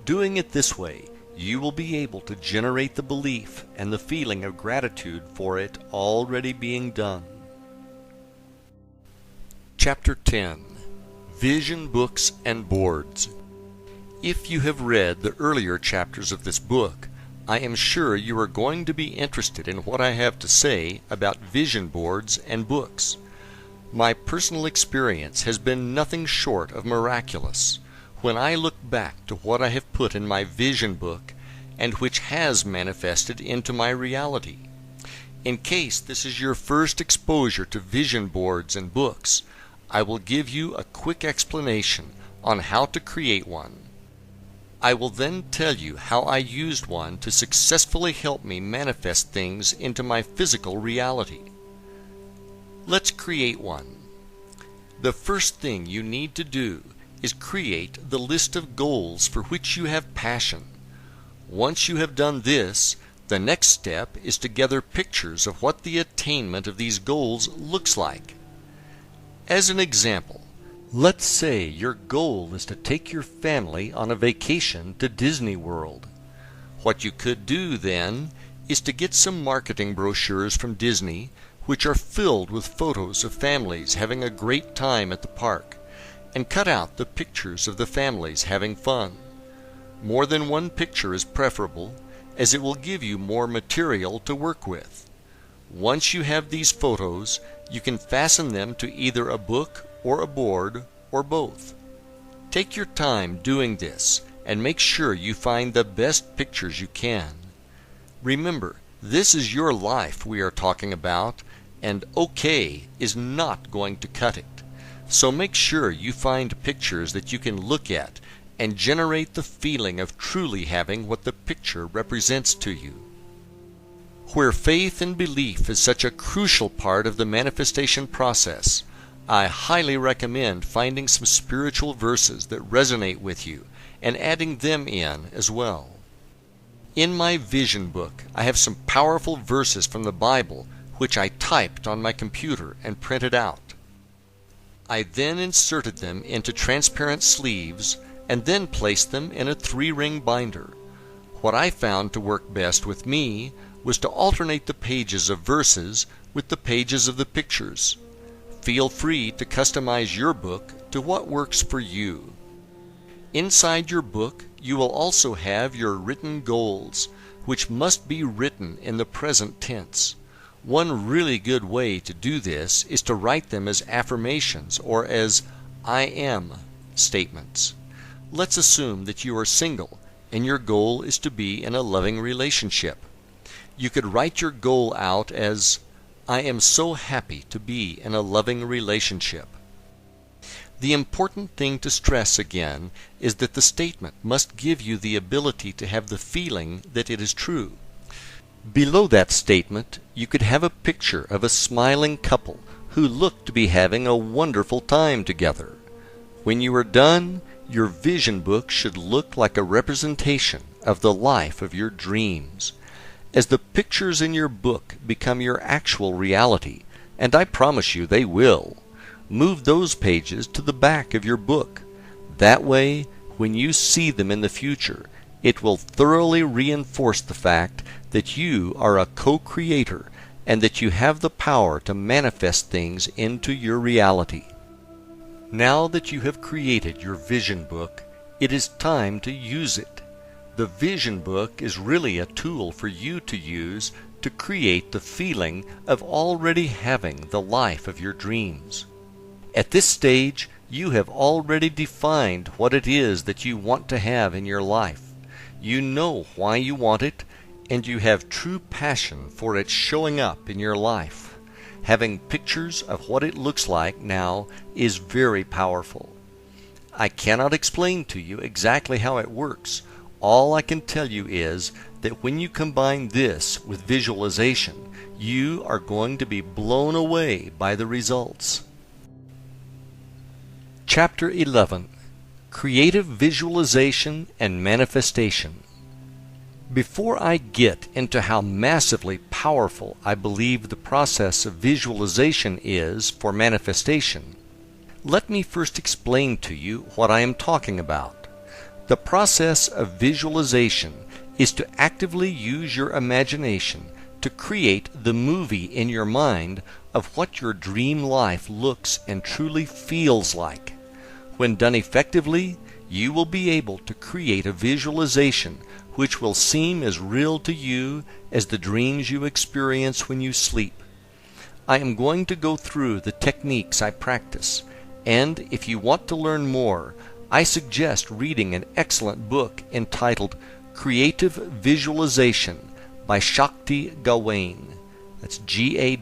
Doing it this way, you will be able to generate the belief and the feeling of gratitude for it already being done. Chapter 10. Vision Books and Boards. If you have read the earlier chapters of this book, I am sure you are going to be interested in what I have to say about vision boards and books. My personal experience has been nothing short of miraculous when I look back to what I have put in my vision book and which has manifested into my reality. In case this is your first exposure to vision boards and books, I will give you a quick explanation on how to create one. I will then tell you how I used one to successfully help me manifest things into my physical reality. Let's create one. The first thing you need to do is create the list of goals for which you have passion. Once you have done this, the next step is to gather pictures of what the attainment of these goals looks like. As an example, let's say your goal is to take your family on a vacation to Disney World. What you could do then is to get some marketing brochures from Disney which are filled with photos of families having a great time at the park, and cut out the pictures of the families having fun. More than one picture is preferable, as it will give you more material to work with. Once you have these photos, you can fasten them to either a book or a board or both. Take your time doing this and make sure you find the best pictures you can. Remember, this is your life we are talking about, and okay is not going to cut it. So make sure you find pictures that you can look at and generate the feeling of truly having what the picture represents to you. Where faith and belief is such a crucial part of the manifestation process, I highly recommend finding some spiritual verses that resonate with you and adding them in as well. In my vision book, I have some powerful verses from the Bible which I typed on my computer and printed out. I then inserted them into transparent sleeves and then placed them in a 3-ring binder. What I found to work best with me was to alternate the pages of verses with the pages of the pictures. Feel free to customize your book to what works for you. Inside your book, you will also have your written goals, which must be written in the present tense. One really good way to do this is to write them as affirmations or as I am statements. Let's assume that you are single and your goal is to be in a loving relationship. You could write your goal out as I am so happy to be in a loving relationship. The important thing to stress again is that the statement must give you the ability to have the feeling that it is true. Below that statement, you could have a picture of a smiling couple who look to be having a wonderful time together. When you are done, your vision book should look like a representation of the life of your dreams. As the pictures in your book become your actual reality, and I promise you they will, move those pages to the back of your book. That way, when you see them in the future, it will thoroughly reinforce the fact that you are a co-creator and that you have the power to manifest things into your reality. Now that you have created your vision book, it is time to use it. The vision book is really a tool for you to use to create the feeling of already having the life of your dreams. At this stage, you have already defined what it is that you want to have in your life. You know why you want it, and you have true passion for it showing up in your life. Having pictures of what it looks like now is very powerful. I cannot explain to you exactly how it works. All I can tell you is that when you combine this with visualization, you are going to be blown away by the results. Chapter 11. Creative Visualization and Manifestation. Before I get into how massively powerful I believe the process of visualization is for manifestation, let me first explain to you what I am talking about. The process of visualization is to actively use your imagination to create the movie in your mind of what your dream life looks and truly feels like. When done effectively, you will be able to create a visualization which will seem as real to you as the dreams you experience when you sleep. I am going to go through the techniques I practice, and if you want to learn more, I suggest reading an excellent book entitled Creative Visualization by Shakti Gawain. That's Gawain.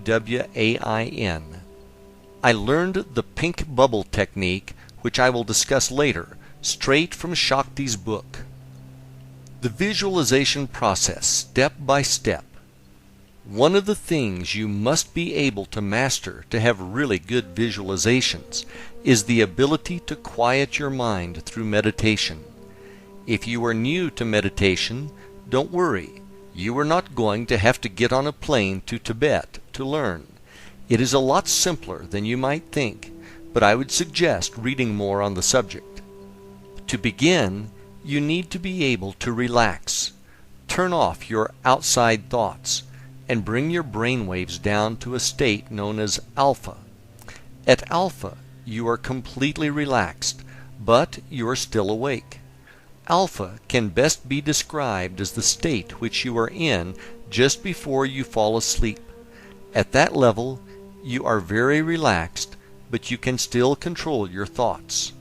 I learned the pink bubble technique, which I will discuss later, straight from Shakti's book. The visualization process, step by step. One of the things you must be able to master to have really good visualizations is the ability to quiet your mind through meditation. If you are new to meditation, don't worry. You are not going to have to get on a plane to Tibet to learn. It is a lot simpler than you might think, but I would suggest reading more on the subject. To begin, you need to be able to relax. Turn off your outside thoughts and bring your brainwaves down to a state known as alpha. At alpha, you are completely relaxed, but you are still awake. Alpha can best be described as the state which you are in just before you fall asleep. At that level, you are very relaxed, but you can still control your thoughts.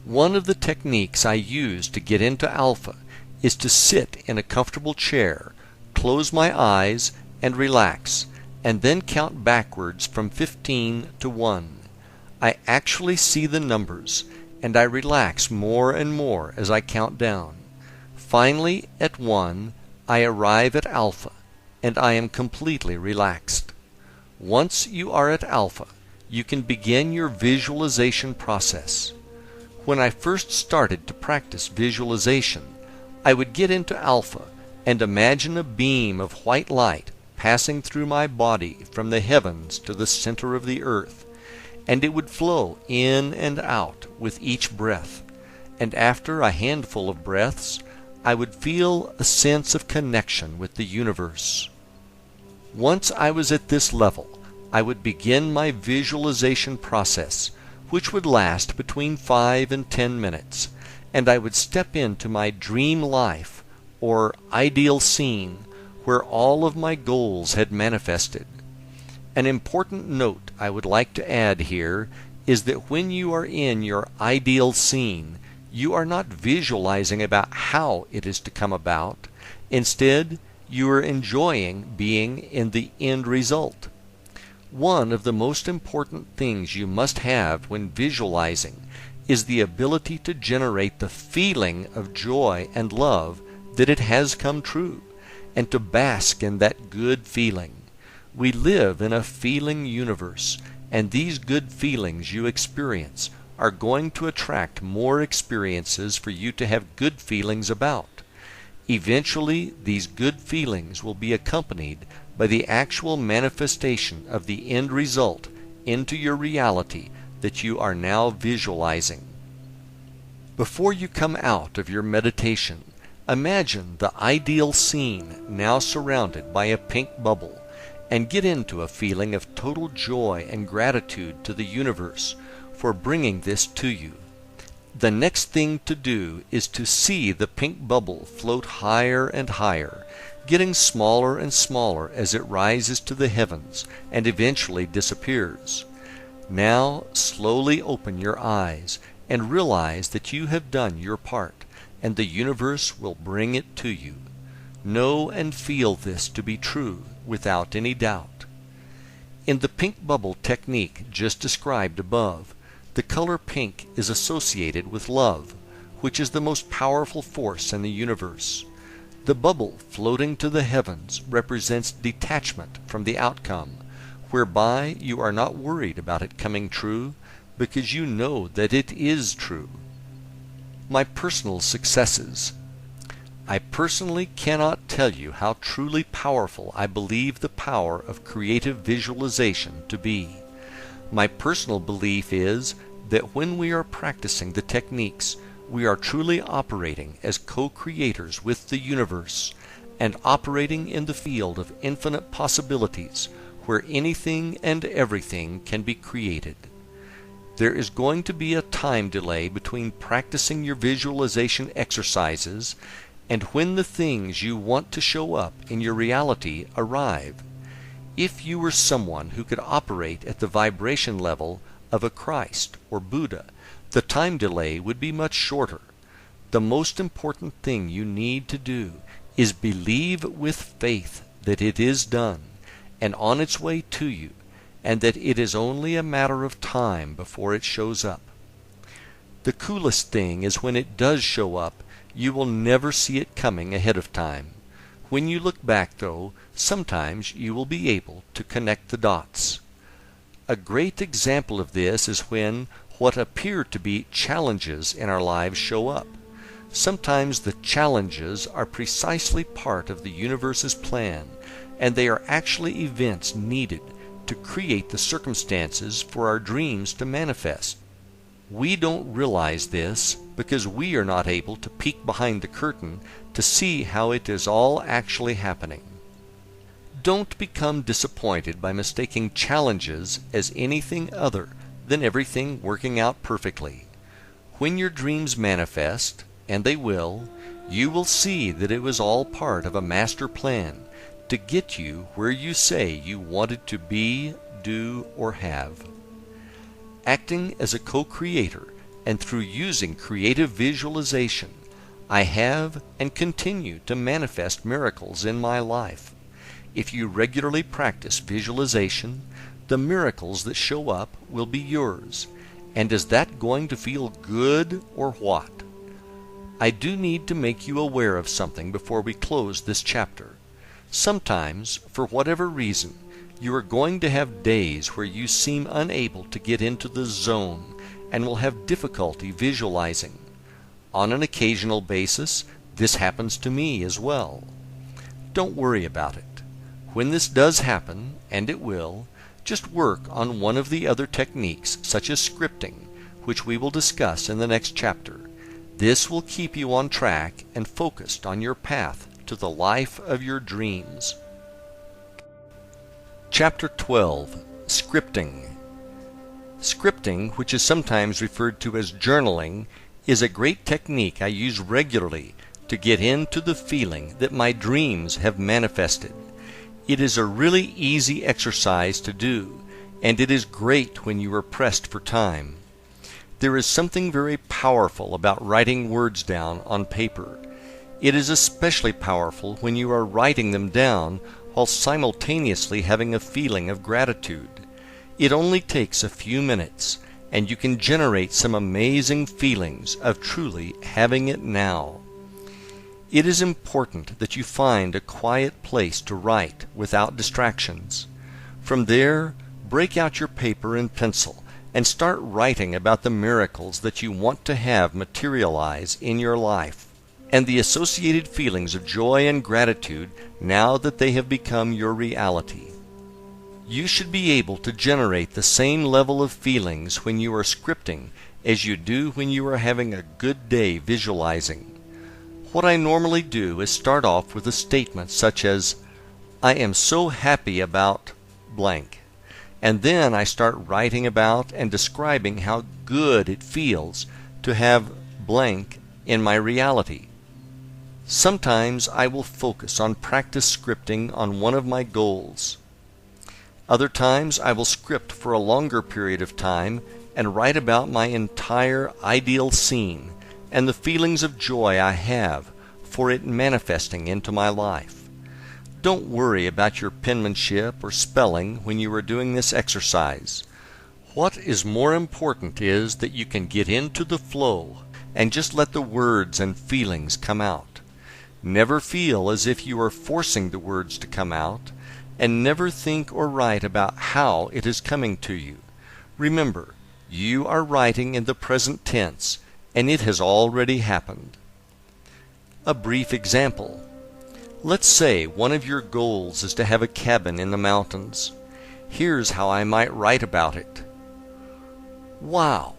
One of the techniques I use to get into alpha is to sit in a comfortable chair, close my eyes, and relax, and then count backwards from 15 to 1. I actually see the numbers, and I relax more and more as I count down. Finally, at 1, I arrive at alpha, and I am completely relaxed. Once you are at alpha, you can begin your visualization process. When I first started to practice visualization, I would get into alpha and imagine a beam of white light passing through my body from the heavens to the center of the earth, and it would flow in and out with each breath, and after a handful of breaths, I would feel a sense of connection with the universe. Once I was at this level, I would begin my visualization process, which would last between 5 and 10 minutes, and I would step into my dream life, or ideal scene, where all of my goals had manifested. An important note I would like to add here is that when you are in your ideal scene, you are not visualizing about how it is to come about. Instead, you are enjoying being in the end result. One of the most important things you must have when visualizing is the ability to generate the feeling of joy and love that it has come true, and to bask in that good feeling. We live in a feeling universe, and these good feelings you experience are going to attract more experiences for you to have good feelings about. Eventually, these good feelings will be accompanied by the actual manifestation of the end result into your reality that you are now visualizing. Before you come out of your meditation, imagine the ideal scene now surrounded by a pink bubble, and get into a feeling of total joy and gratitude to the universe for bringing this to you. The next thing to do is to see the pink bubble float higher and higher, getting smaller and smaller as it rises to the heavens and eventually disappears. Now slowly open your eyes and realize that you have done your part, and the universe will bring it to you. Know and feel this to be true without any doubt. In the pink bubble technique just described above, the color pink is associated with love, which is the most powerful force in the universe. The bubble floating to the heavens represents detachment from the outcome, whereby you are not worried about it coming true because you know that it is true. My personal successes. I personally cannot tell you how truly powerful I believe the power of creative visualization to be. My personal belief is that when we are practicing the techniques, we are truly operating as co-creators with the universe and operating in the field of infinite possibilities where anything and everything can be created. There is going to be a time delay between practicing your visualization exercises and when the things you want to show up in your reality arrive. If you were someone who could operate at the vibration level of a Christ or Buddha, the time delay would be much shorter. The most important thing you need to do is believe with faith that it is done and on its way to you, and that it is only a matter of time before it shows up. The coolest thing is when it does show up, you will never see it coming ahead of time. When you look back, though, sometimes you will be able to connect the dots. A great example of this is when what appear to be challenges in our lives show up. Sometimes the challenges are precisely part of the universe's plan, and they are actually events needed to create the circumstances for our dreams to manifest. We don't realize this because we are not able to peek behind the curtain to see how it is all actually happening. Don't become disappointed by mistaking challenges as anything other than everything working out perfectly. When your dreams manifest, and they will, you will see that it was all part of a master plan to get you where you say you wanted to be, do, or have. Acting as a co-creator and through using creative visualization, I have and continue to manifest miracles in my life. If you regularly practice visualization, the miracles that show up will be yours. And is that going to feel good or what? I do need to make you aware of something before we close this chapter. Sometimes, for whatever reason, you are going to have days where you seem unable to get into the zone and will have difficulty visualizing. On an occasional basis, this happens to me as well. Don't worry about it. When this does happen, and it will, just work on one of the other techniques, such as scripting, which we will discuss in the next chapter. This will keep you on track and focused on your path to the life of your dreams. Chapter 12. Scripting. Scripting, which is sometimes referred to as journaling, is a great technique I use regularly to get into the feeling that my dreams have manifested. It is a really easy exercise to do, and it is great when you are pressed for time. There is something very powerful about writing words down on paper. It is especially powerful when you are writing them down while simultaneously having a feeling of gratitude. It only takes a few minutes, and you can generate some amazing feelings of truly having it now. It is important that you find a quiet place to write without distractions. From there, break out your paper and pencil and start writing about the miracles that you want to have materialize in your life, and the associated feelings of joy and gratitude now that they have become your reality. You should be able to generate the same level of feelings when you are scripting as you do when you are having a good day visualizing. What I normally do is start off with a statement such as, "I am so happy about blank," and then I start writing about and describing how good it feels to have blank in my reality. Sometimes I will focus on practice scripting on one of my goals. Other times I will script for a longer period of time and write about my entire ideal scene and the feelings of joy I have for it manifesting into my life. Don't worry about your penmanship or spelling when you are doing this exercise. What is more important is that you can get into the flow and just let the words and feelings come out. Never feel as if you are forcing the words to come out, and never think or write about how it is coming to you. Remember, you are writing in the present tense, and it has already happened. A brief example. Let's say one of your goals is to have a cabin in the mountains. Here's how I might write about it. Wow!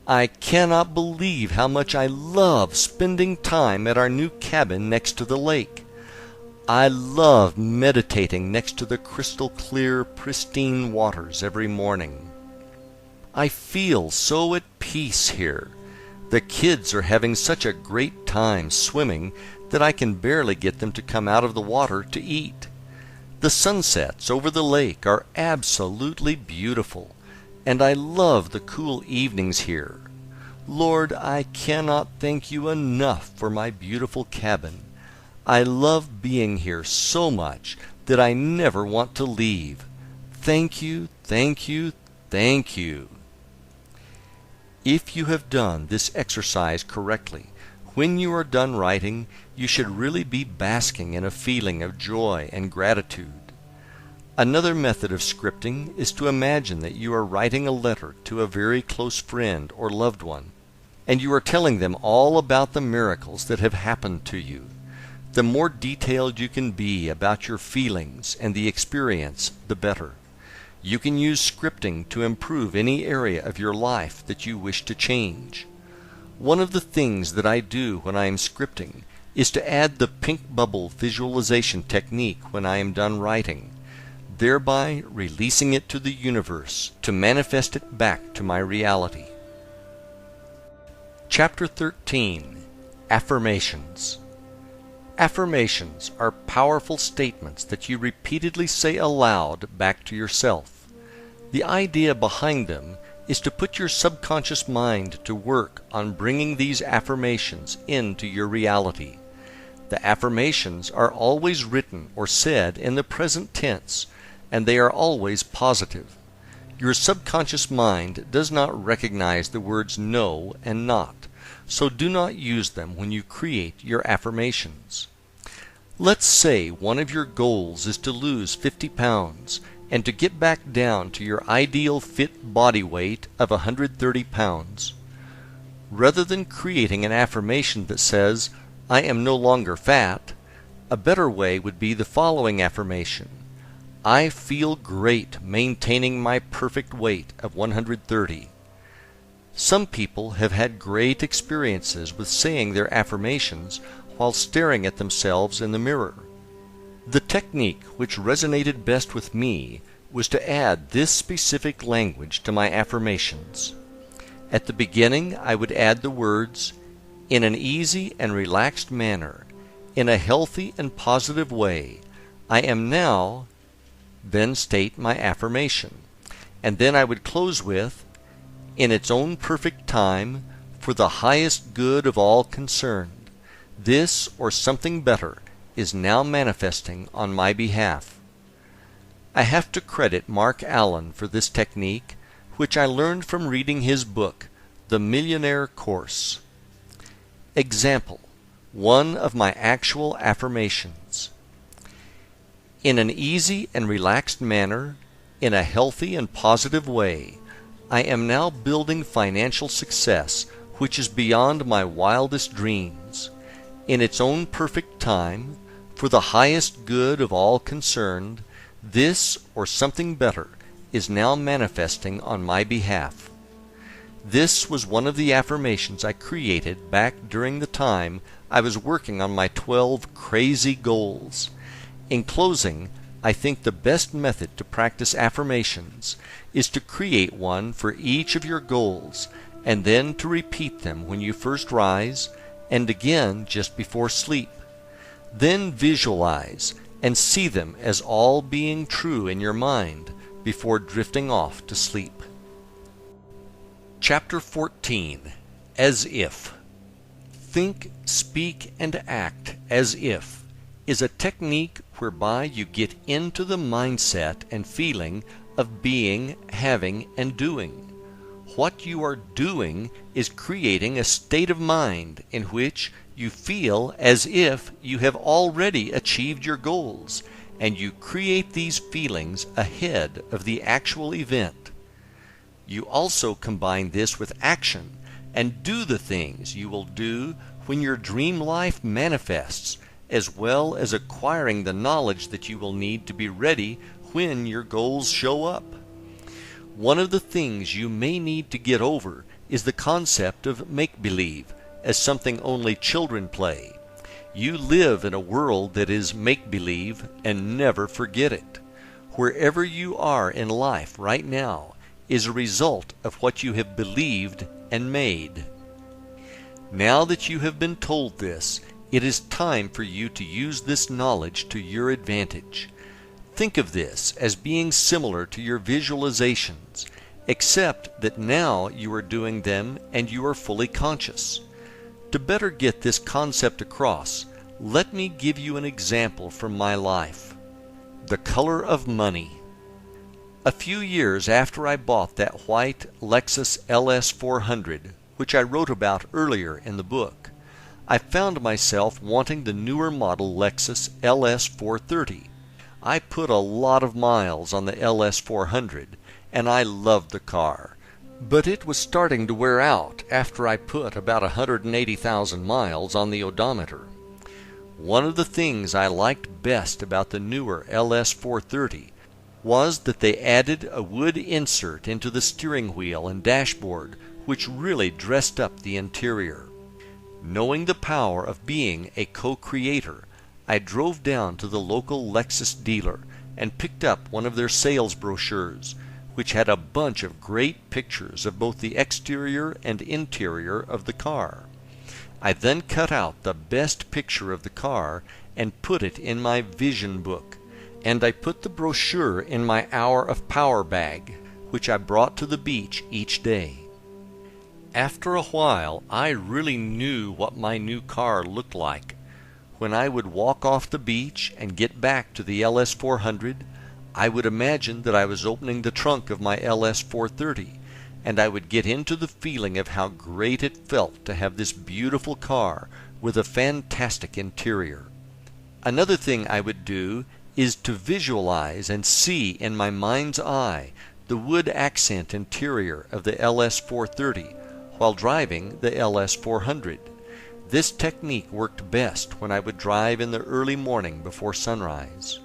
I cannot believe how much I love spending time at our new cabin next to the lake. I love meditating next to the crystal clear, pristine waters every morning. I feel so at peace here. The kids are having such a great time swimming that I can barely get them to come out of the water to eat. The sunsets over the lake are absolutely beautiful, and I love the cool evenings here. Lord, I cannot thank you enough for my beautiful cabin. I love being here so much that I never want to leave. Thank you, thank you, thank you. If you have done this exercise correctly, when you are done writing, you should really be basking in a feeling of joy and gratitude. Another method of scripting is to imagine that you are writing a letter to a very close friend or loved one, and you are telling them all about the miracles that have happened to you. The more detailed you can be about your feelings and the experience, the better. You can use scripting to improve any area of your life that you wish to change. One of the things that I do when I am scripting is to add the pink bubble visualization technique when I am done writing, thereby releasing it to the universe to manifest it back to my reality. Chapter 13. Affirmations. Affirmations are powerful statements that you repeatedly say aloud back to yourself. The idea behind them is to put your subconscious mind to work on bringing these affirmations into your reality. The affirmations are always written or said in the present tense, and they are always positive. Your subconscious mind does not recognize the words no and not, so do not use them when you create your affirmations. Let's say one of your goals is to lose 50 pounds and to get back down to your ideal fit body weight of 130 pounds. Rather than creating an affirmation that says, "I am no longer fat," a better way would be the following affirmation: "I feel great maintaining my perfect weight of 130. Some people have had great experiences with saying their affirmations while staring at themselves in the mirror. The technique which resonated best with me was to add this specific language to my affirmations. At the beginning, I would add the words, "In an easy and relaxed manner, in a healthy and positive way, I am now," then state my affirmation. And then I would close with, "In its own perfect time, for the highest good of all concerned, this or something better is now manifesting on my behalf." I have to credit Mark Allen for this technique, which I learned from reading his book, The Millionaire Course. Example: one of my actual affirmations. In an easy and relaxed manner, in a healthy and positive way, I am now building financial success which is beyond my wildest dreams. In its own perfect time, for the highest good of all concerned, this or something better is now manifesting on my behalf. This was one of the affirmations I created back during the time I was working on my 12 crazy goals. In closing, I think the best method to practice affirmations is to create one for each of your goals and then to repeat them when you first rise and again just before sleep. Then visualize and see them as all being true in your mind before drifting off to sleep. Chapter 14. As If. Think, speak, and act as if is a technique whereby you get into the mindset and feeling of being, having, and doing. What you are doing is creating a state of mind in which you feel as if you have already achieved your goals, and you create these feelings ahead of the actual event. You also combine this with action and do the things you will do when your dream life manifests, as well as acquiring the knowledge that you will need to be ready when your goals show up. One of the things you may need to get over is the concept of make-believe as something only children play. You live in a world that is make-believe, and never forget it. Wherever you are in life right now is a result of what you have believed and made. Now that you have been told this, it is time for you to use this knowledge to your advantage. Think of this as being similar to your visualizations, except that now you are doing them and you are fully conscious. To better get this concept across, let me give you an example from my life. The color of money. A few years after I bought that white Lexus LS 400, which I wrote about earlier in the book, I found myself wanting the newer model Lexus LS 430. I put a lot of miles on the LS 400, and I loved the car, but it was starting to wear out after I put about 180,000 miles on the odometer. One of the things I liked best about the newer LS 430 was that they added a wood insert into the steering wheel and dashboard, which really dressed up the interior. Knowing the power of being a co-creator, I drove down to the local Lexus dealer and picked up one of their sales brochures, which had a bunch of great pictures of both the exterior and interior of the car. I then cut out the best picture of the car and put it in my vision book, and I put the brochure in my Hour of Power bag, which I brought to the beach each day. After a while, I really knew what my new car looked like. When I would walk off the beach and get back to the LS 400, I would imagine that I was opening the trunk of my LS 430, and I would get into the feeling of how great it felt to have this beautiful car with a fantastic interior. Another thing I would do is to visualize and see in my mind's eye the wood accent interior of the LS 430 while driving the LS 400. This technique worked best when I would drive in the early morning before sunrise.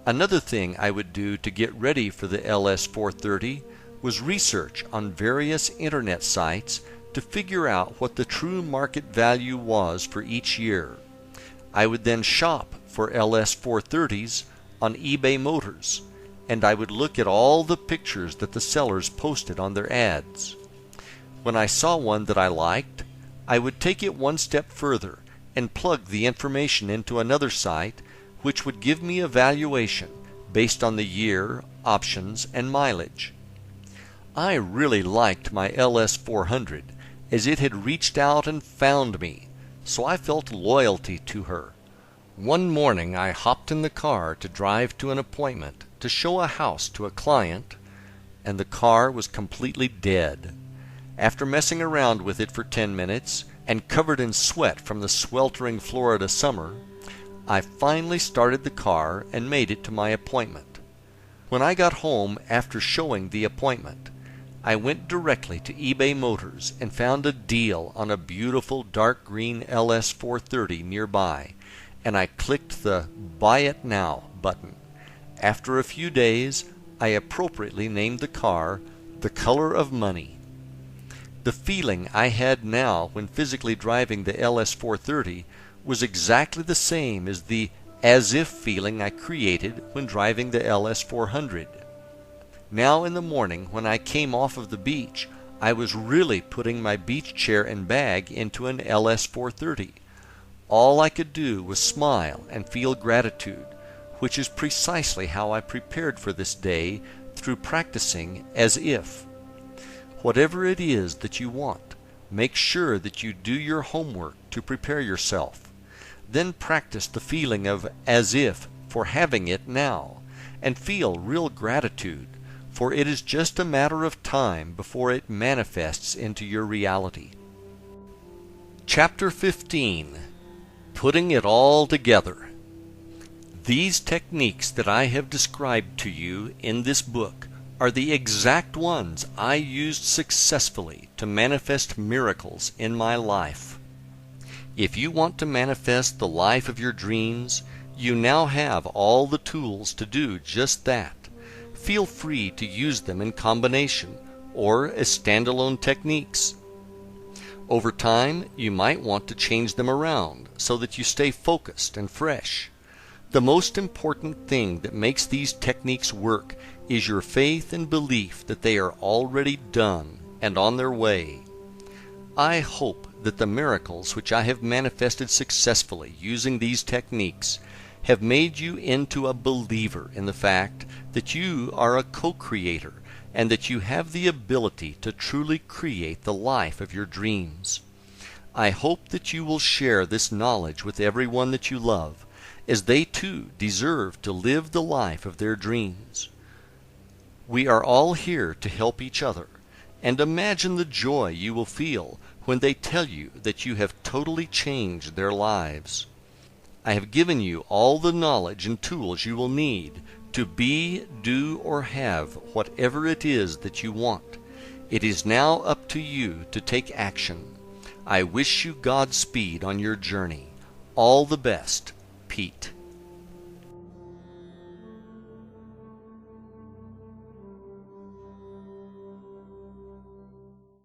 Another thing I would do to get ready for the LS 430 was research on various internet sites to figure out what the true market value was for each year. I would then shop for LS 430s on eBay Motors, and I would look at all the pictures that the sellers posted on their ads. When I saw one that I liked, I would take it one step further and plug the information into another site, which would give me a valuation based on the year, options, and mileage. I really liked my LS 400 as it had reached out and found me, so I felt loyalty to her. One morning I hopped in the car to drive to an appointment to show a house to a client, and the car was completely dead. After messing around with it for 10 minutes and covered in sweat from the sweltering Florida summer, I finally started the car and made it to my appointment. When I got home after showing the appointment, I went directly to eBay Motors and found a deal on a beautiful dark green LS 430 nearby, and I clicked the Buy It Now button. After a few days, I appropriately named the car The Color of Money. The feeling I had now when physically driving the LS 430 was exactly the same as the as-if feeling I created when driving the LS 400. Now in the morning when I came off of the beach, I was really putting my beach chair and bag into an LS 430. All I could do was smile and feel gratitude, which is precisely how I prepared for this day through practicing as if. Whatever it is that you want, make sure that you do your homework to prepare yourself. Then practice the feeling of as if for having it now, and feel real gratitude, for it is just a matter of time before it manifests into your reality. Chapter 15. Putting it all together. These techniques that I have described to you in this book are the exact ones I used successfully to manifest miracles in my life. If you want to manifest the life of your dreams, you now have all the tools to do just that. Feel free to use them in combination or as standalone techniques. Over time, you might want to change them around so that you stay focused and fresh. The most important thing that makes these techniques work is your faith and belief that they are already done and on their way. I hope that the miracles which I have manifested successfully using these techniques have made you into a believer in the fact that you are a co-creator and that you have the ability to truly create the life of your dreams. I hope that you will share this knowledge with everyone that you love, as they too deserve to live the life of their dreams. We are all here to help each other, and imagine the joy you will feel when they tell you that you have totally changed their lives. I have given you all the knowledge and tools you will need to be, do, or have whatever it is that you want. It is now up to you to take action. I wish you Godspeed on your journey. All the best, Pete.